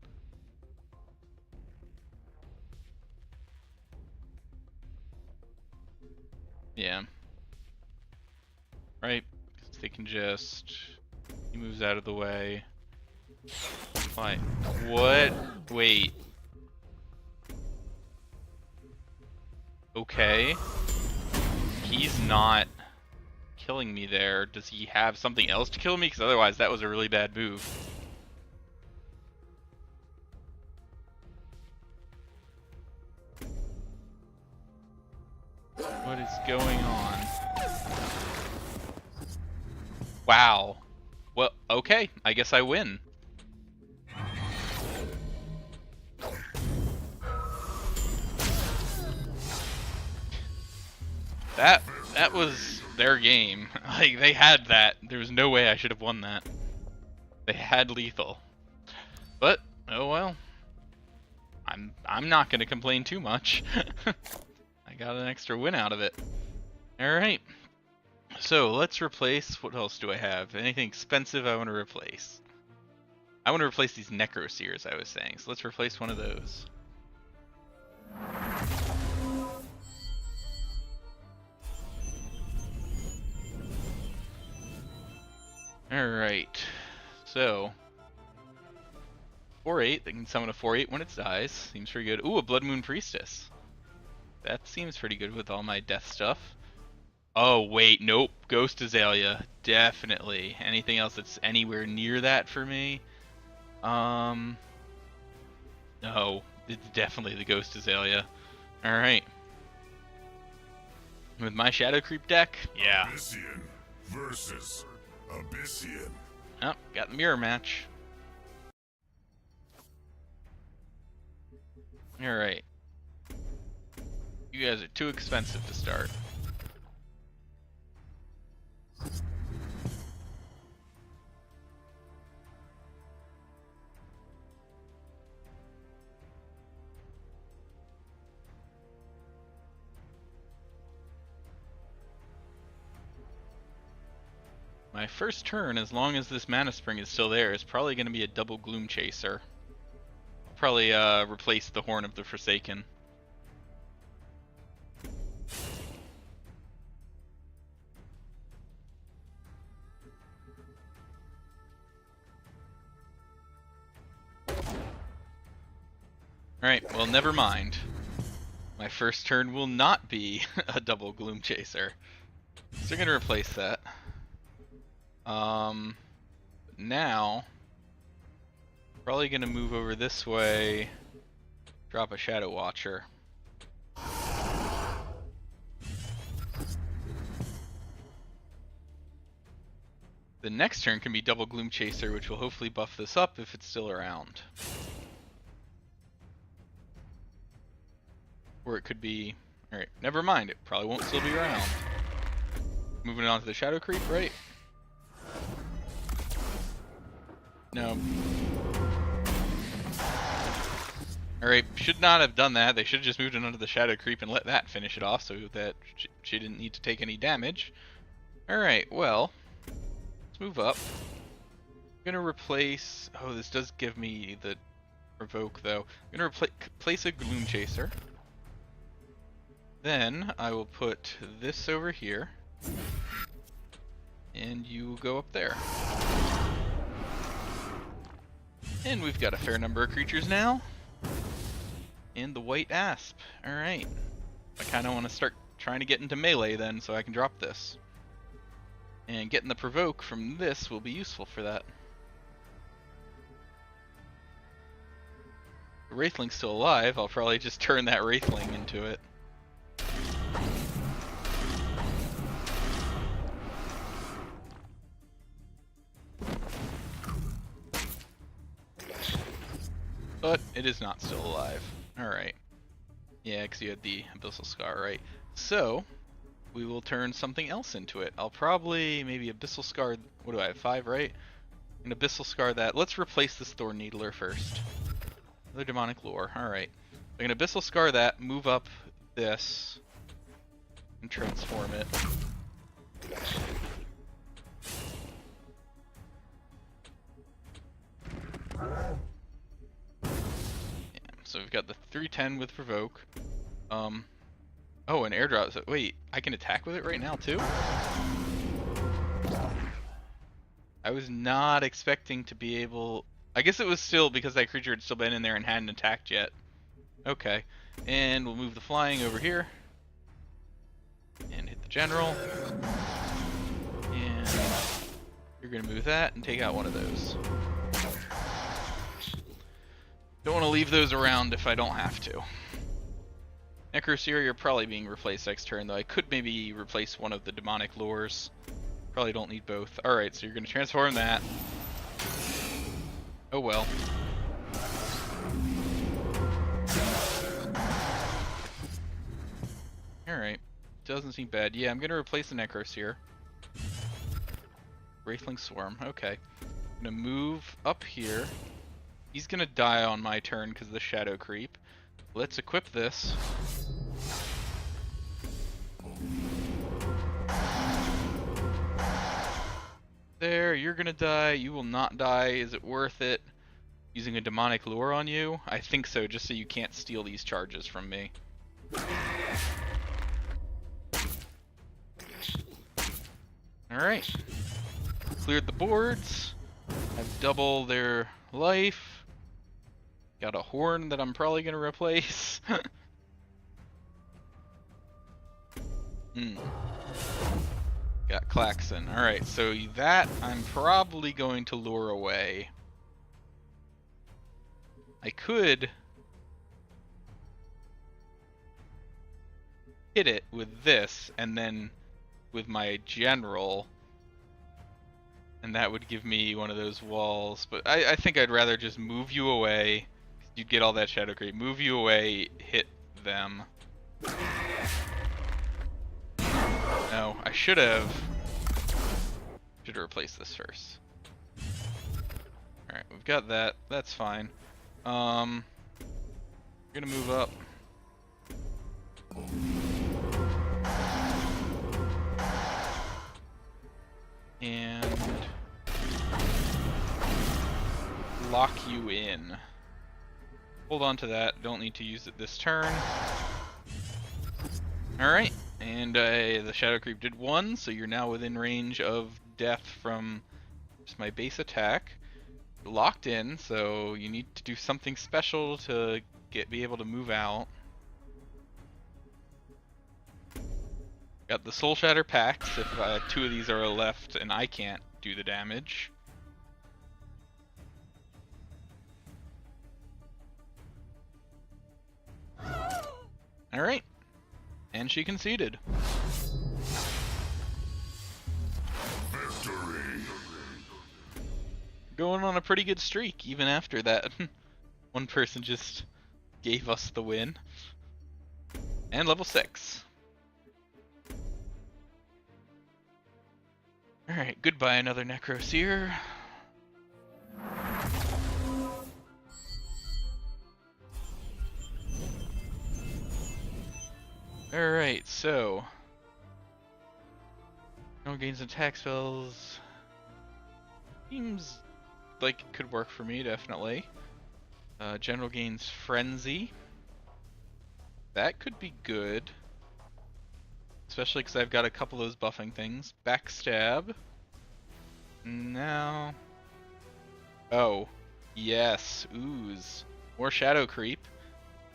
Yeah. Right? Because they can just... He moves out of the way. Why? What? Wait. Okay. He's not killing me there. Does he have something else to kill me? Because otherwise that was a really bad move. What is going on? Wow. Well, okay. I guess I win. That was their game. Like, they had that. There was no way I should have won that. They had lethal. But, oh well. I'm not gonna complain too much. I got an extra win out of it. Alright. So, let's replace... What else do I have? Anything expensive I want to replace? I want to replace these Necroseers, I was saying. So let's replace one of those. Alright. So... 4/8, they can summon a 4/8 when it dies. Seems pretty good. Ooh, a Blood Moon Priestess. That seems pretty good with all my death stuff. Oh, wait, nope. Ghost Azalea. Definitely. Anything else that's anywhere near that for me? No. It's definitely the Ghost Azalea. Alright. With my Shadow Creep deck? Yeah. Abyssian versus Abyssian. Oh, got the mirror match. Alright. You guys are too expensive to start. My first turn, as long as this Mana Spring is still there, is probably going to be a double Gloom Chaser. I'll probably replace the Horn of the Forsaken. Alright, well, never mind. My first turn will not be a double Gloom Chaser. So we're going to replace that. Now, Probably gonna move over this way, drop a Shadow Watcher. The next turn can be double Gloom Chaser, which will hopefully buff this up if it's still around. Or it could be... Alright, never mind, it probably won't still be around. Moving on to the Shadow Creep, right? No. Alright, should not have done that. They should have just moved it onto the Shadow Creep and let that finish it off so that she didn't need to take any damage. Alright, well... Let's move up. I'm gonna replace... Oh, this does give me the provoke, though. I'm gonna place a Gloom Chaser. Then I will put this over here. And you go up there. And we've got a fair number of creatures now. And the White Asp. Alright. I kind of want to start trying to get into melee then, so I can drop this. And getting the provoke from this will be useful for that. The Wraithling's still alive, I'll probably just turn that Wraithling into it. But it is not still alive. Alright. Yeah, because you had the Abyssal Scar, right? So, we will turn something else into it. I'll probably, maybe Abyssal Scar, what do I have, 5, right? An Abyssal Scar that. Let's replace this Thorn Needler first. Another Demonic Lure, alright. I'm going to Abyssal Scar that, move up this, and transform it. So we've got the 310 with Provoke. Oh, an airdrop. So, wait, I can attack with it right now too? I was not expecting to be able... I guess it was still because that creature had still been in there and hadn't attacked yet. Okay. And we'll move the flying over here. And hit the general. And you're going to move that and take out one of those. Don't want to leave those around if I don't have to. Necroseer, you're probably being replaced next turn, though I could maybe replace one of the demonic lures. Probably don't need both. Alright, so you're going to transform that. Oh well. Alright, doesn't seem bad. Yeah, I'm going to replace the Necroseer. Wraithling Swarm, okay. I'm going to move up here. He's gonna die on my turn because of the Shadow Creep. Let's equip this. There, you're gonna die. You will not die. Is it worth it? Using a Demonic Lure on you? I think so, just so you can't steal these charges from me. Alright. Cleared the boards. I've double their life. Got a horn that I'm probably gonna replace. Got Klaxon. Alright, so that I'm probably going to lure away. I could hit it with this, and then with my general, and that would give me one of those walls. But I think I'd rather just move you away. You'd get all that Shadow Creep. Move you away, hit them. No, I should have replaced this first. Alright, we've got that. That's fine. We're gonna move up. And lock you in. Hold on to that. Don't need to use it this turn. Alright, and the Shadow Creep did 1, so you're now within range of death from just my base attack. You're locked in, so you need to do something special to be able to move out. Got the Soul Shatter Pacts if 2 of these are left and I can't do the damage. Alright. And she conceded. Victory. Going on a pretty good streak, even after that. One person just gave us the win. And level 6. Alright, goodbye another Necroseer. Alright, so... no gains attack spells... seems like it could work for me, definitely. General gains Frenzy. That could be good. Especially because I've got a couple of those buffing things. Backstab. Now... oh. Yes. Ooze. More Shadow Creep.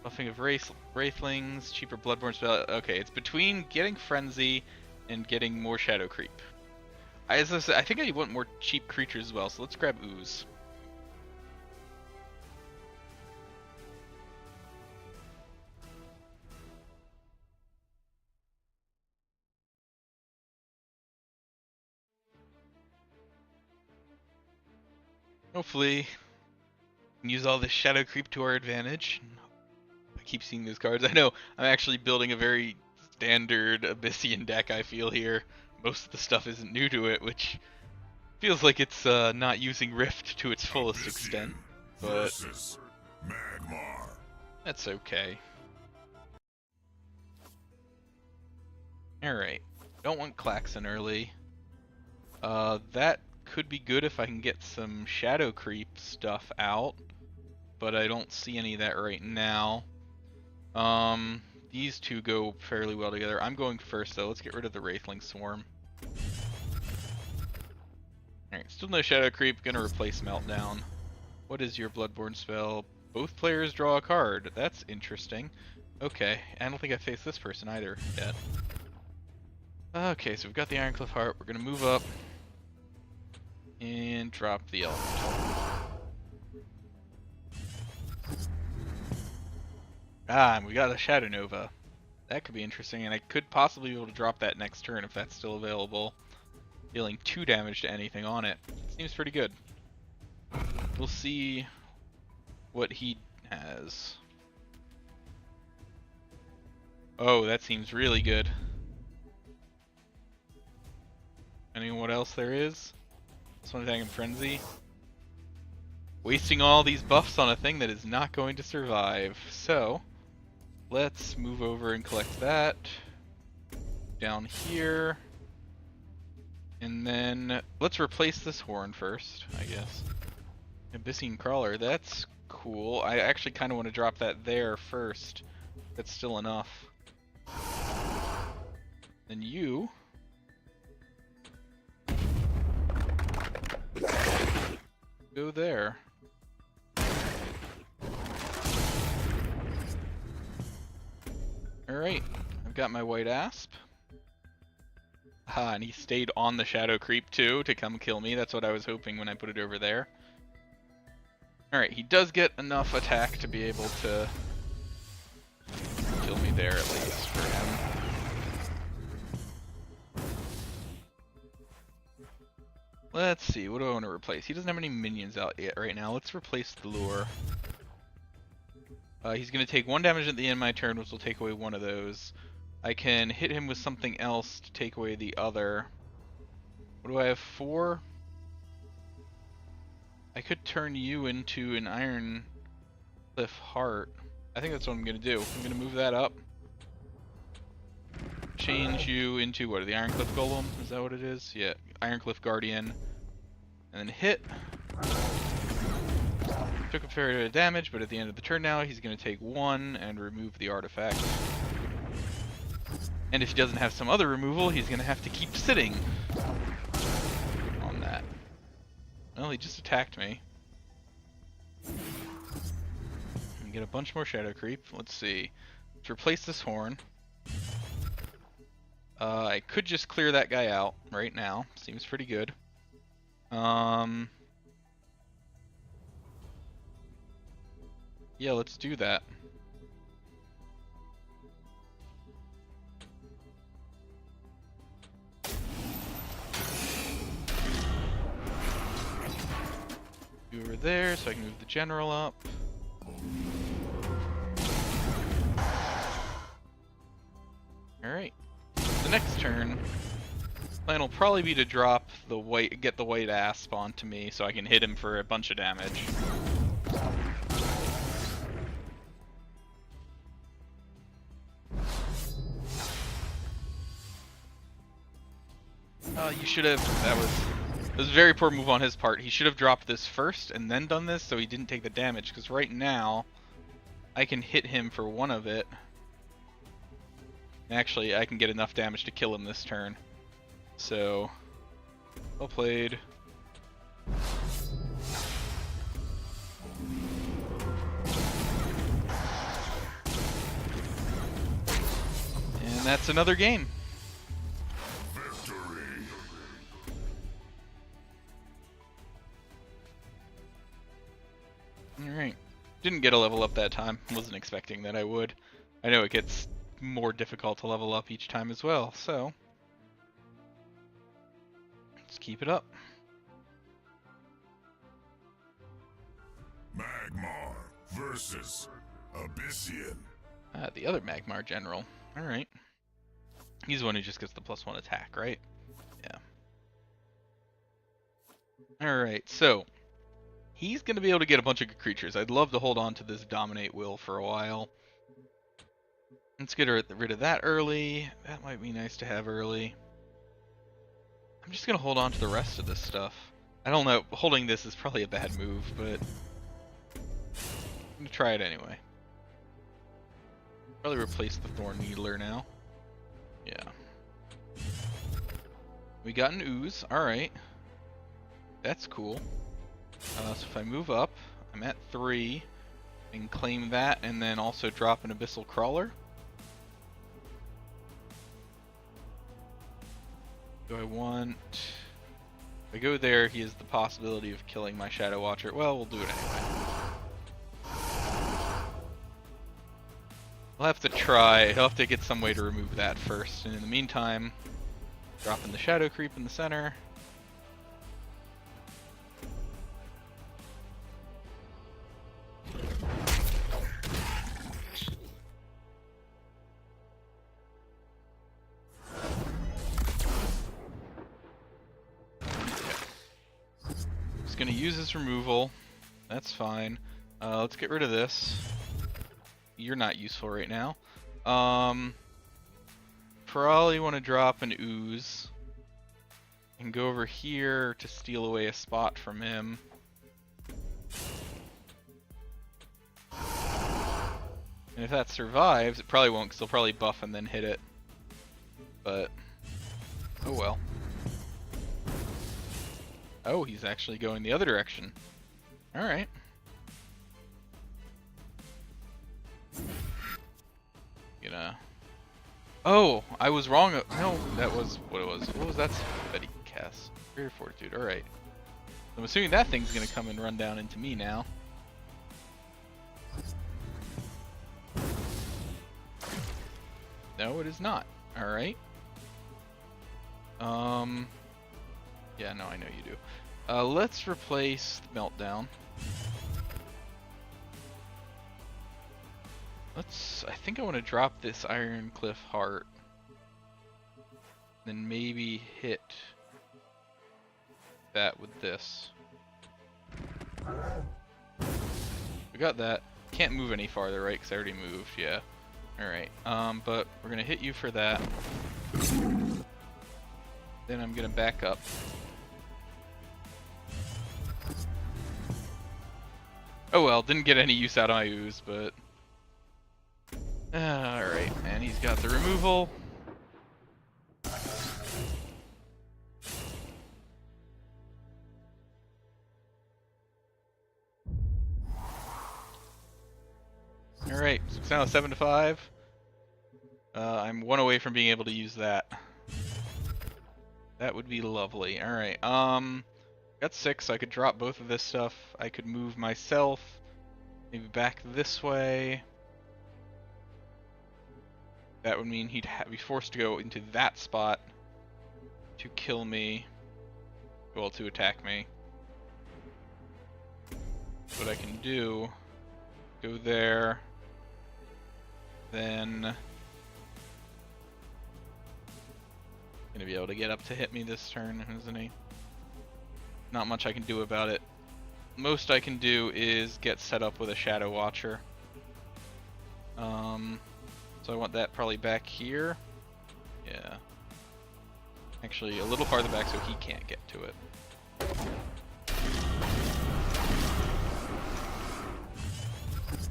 Buffing of Wraithlings. Cheaper Bloodborne spell. Okay, it's between getting Frenzy and getting more Shadow Creep. As I said, I think I want more cheap creatures as well, so let's grab Ooze. Hopefully, we can use all this Shadow Creep to our advantage. I keep seeing those cards. I know I'm actually building a very standard Abyssian deck, I feel here. Most of the stuff isn't new to it, which feels like it's not using Rift to its fullest extent. But Magmar. That's okay. Alright. Don't want Klaxon early. That could be good if I can get some Shadow Creep stuff out, but I don't see any of that right now. These two go fairly well together. I'm going first though. Let's get rid of the Wraithling Swarm. Alright, still no Shadow Creep. Gonna replace Meltdown. What is your Bloodborne spell? Both players draw a card. That's interesting. Okay, I don't think I faced this person either yet. Okay, so we've got the Ironcliff Heart. We're gonna move up and drop the Elemental. Ah, and we got a Shadow Nova. That could be interesting, and I could possibly be able to drop that next turn if that's still available. Dealing 2 damage to anything on it. Seems pretty good. We'll see what he has. Oh, that seems really good. Anyone what else there is? This one attacking Frenzy. Wasting all these buffs on a thing that is not going to survive. So, let's move over and collect that. Down here. And then, let's replace this horn first, I guess. Abyssian Crawler, that's cool. I actually kind of want to drop that there first. That's still enough. Then you... go there. Alright, I've got my White Asp. Ah, and he stayed on the Shadow Creep too to come kill me. That's what I was hoping when I put it over there. Alright, he does get enough attack to be able to kill me there at least for him. Let's see, what do I want to replace? He doesn't have any minions out yet right now. Let's replace the lure. He's going to take 1 damage at the end of my turn, which will take away one of those. I can hit him with something else to take away the other. What do I have? 4? I could turn you into an Ironcliff Heart. I think that's what I'm going to do. I'm going to move that up. Change you into, what, the Ironcliff Golem? Is that what it is? Yeah, Ironcliff Guardian. And then hit. Took a fair bit of damage, but at the end of the turn now, he's going to take 1 and remove the artifact. And if he doesn't have some other removal, he's going to have to keep sitting on that. Well, he just attacked me. And get a bunch more Shadow Creep. Let's see. Let's replace this horn. I could just clear that guy out right now. Seems pretty good. Yeah, let's do that. there so I can move the general up. Alright. The next turn, plan will probably be to drop the white, get the white asp onto me so I can hit him for a bunch of damage. You should have, that was a very poor move on his part. He should have dropped this first and then done this so he didn't take the damage, because right now I can hit him for one of it. Actually, I can get enough damage to kill him this turn. So, well played. And that's another game. Alright. Didn't get a level up that time. Wasn't expecting that I would. I know it gets more difficult to level up each time as well, so let's keep it up. Magmar versus Abyssian. The other Magmar general. Alright. He's the one who just gets the +1 attack, right? Yeah. Alright, so he's going to be able to get a bunch of good creatures. I'd love to hold on to this Dominate Will for a while. Let's get rid of that early. That might be nice to have early. I'm just going to hold on to the rest of this stuff. I don't know. Holding this is probably a bad move, but I'm going to try it anyway. Probably replace the Thorn Needler now. Yeah. We got an Ooze. Alright. That's cool. So if I move up, I'm at 3, and claim that, and then also drop an Abyssal Crawler. Do I want... If I go there, he has the possibility of killing my Shadow Watcher. Well, we'll do it anyway. I'll have to try. I'll have to get some way to remove that first. And in the meantime, dropping the Shadow Creep in the center. Gonna use his removal. That's fine. Let's get rid of this. You're not useful right now. Probably want to drop an Ooze and go over here to steal away a spot from him. And if that survives, it probably won't, because he'll probably buff and then hit it. But oh well. Oh, he's actually going the other direction. Alright. Gonna... Oh, I was wrong. No, that was what it was. What was that Betty cast? Superior Fortitude. Alright. I'm assuming that thing's gonna come and run down into me now. No, it is not. Alright. Yeah, no, I know you do. Let's replace the Meltdown. I think I want to drop this Iron Cliff Heart. Then maybe hit that with this. We got that. Can't move any farther, right? Because I already moved, yeah. Alright, but we're going to hit you for that. Then I'm going to back up. Oh well, didn't get any use out of my Ooze, but... Alright, and he's got the removal. Alright, so it's now 7-5. I'm 1 away from being able to use that. That would be lovely. Alright, got 6, so I could drop both of this stuff. I could move myself, maybe back this way. That would mean he'd be forced to go into that spot to kill me. Well, to attack me. what I can do, go there, then gonna be able to get up to hit me this turn, isn't he? Not much I can do about it. Most I can do is get set up with a Shadow Watcher. So I want that probably back here. Yeah. Actually, a little farther back so he can't get to it.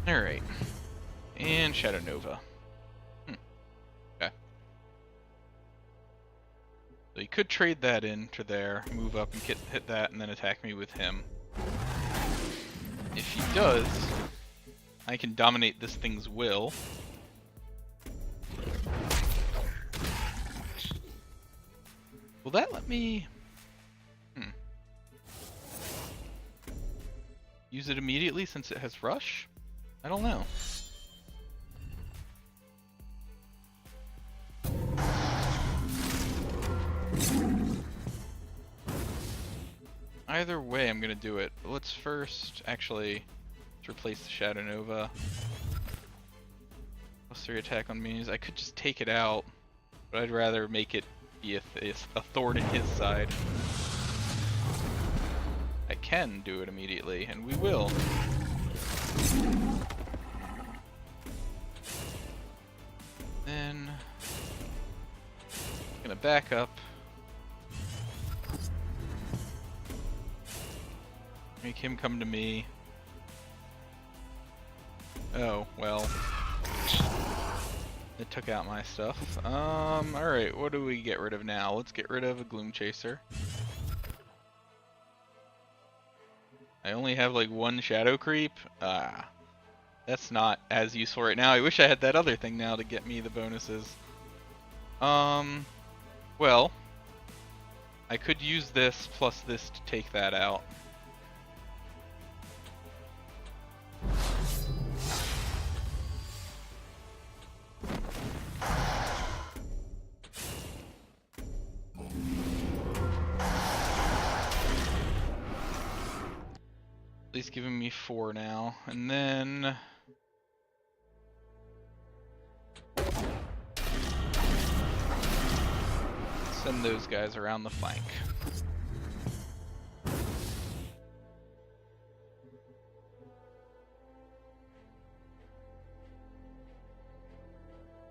Alright. And Shadow Nova. Okay. So you could trade that into there, move up and hit that, and then attack me with him. If he does, I can dominate this thing's will. Will that let me... use it immediately since it has rush? I don't know. Either way, I'm gonna do it. But let's first actually replace the Shadow Nova. +3 attack on minions. I could just take it out, but I'd rather make it be a thorn in his side. I can do it immediately, and we will. Then I'm gonna back up. Make him come to me. Oh, well. It took out my stuff. Alright, what do we get rid of now? Let's get rid of a Gloom Chaser. I only have like one Shadow Creep. That's not as useful right now. I wish I had that other thing now to get me the bonuses. Well, I could use this plus this to take that out. At least giving me 4 now, and then send those guys around the flank.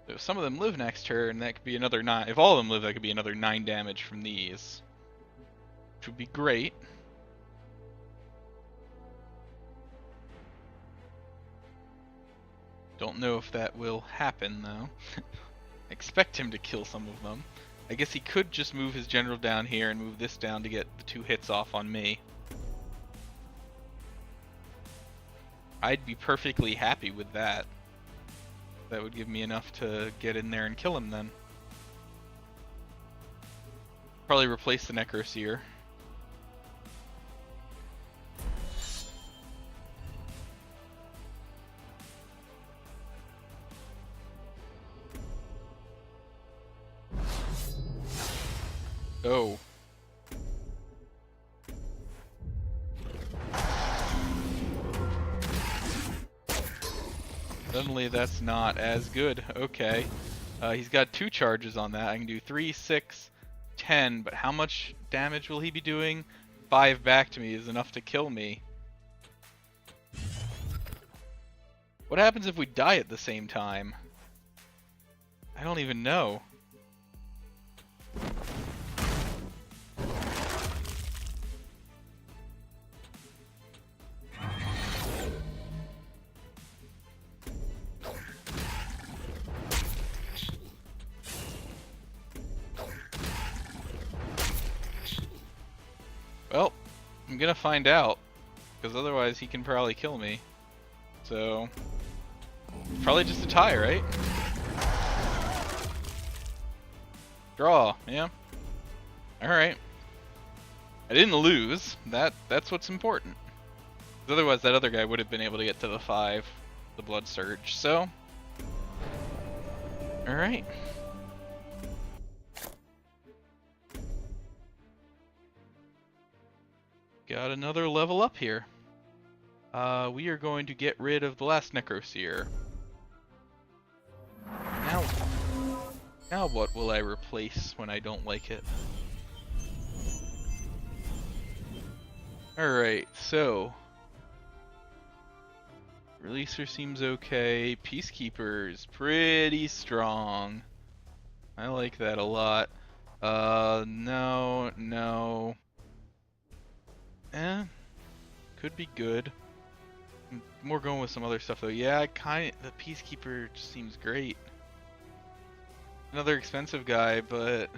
So if some of them live next turn, that could be another 9. If all of them live, that could be another 9 damage from these, which would be great. Don't know if that will happen, though. Expect him to kill some of them. I guess he could just move his general down here and move this down to get the 2 hits off on me. I'd be perfectly happy with that. That would give me enough to get in there and kill him then. Probably replace the Necroseer. Oh. Suddenly that's not as good. Okay. He's got 2 charges on that. I can do 3, 6, 10, but how much damage will he be doing? 5 back to me is enough to kill me. What happens if we die at the same time? I don't even know. Well, I'm gonna find out, because otherwise he can probably kill me. So, probably just a tie, right? Draw, yeah. Alright. I didn't lose. That's what's important. 'Cause otherwise that other guy would have been able to get to the 5, the Blood Surge, so... Alright. Got another level up here. We are going to get rid of the last Necroseer. Now, now what will I replace when I don't like it? Alright, so... Releaser seems okay. Peacekeeper is pretty strong. I like that a lot. No. Could be good. I'm more going with some other stuff though. Yeah, the Peacekeeper just seems great. Another expensive guy, but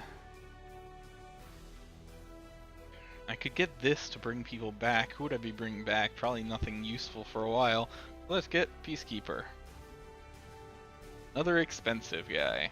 I could get this to bring people back. Who would I be bringing back? Probably nothing useful for a while. Let's get Peacekeeper. Another expensive guy.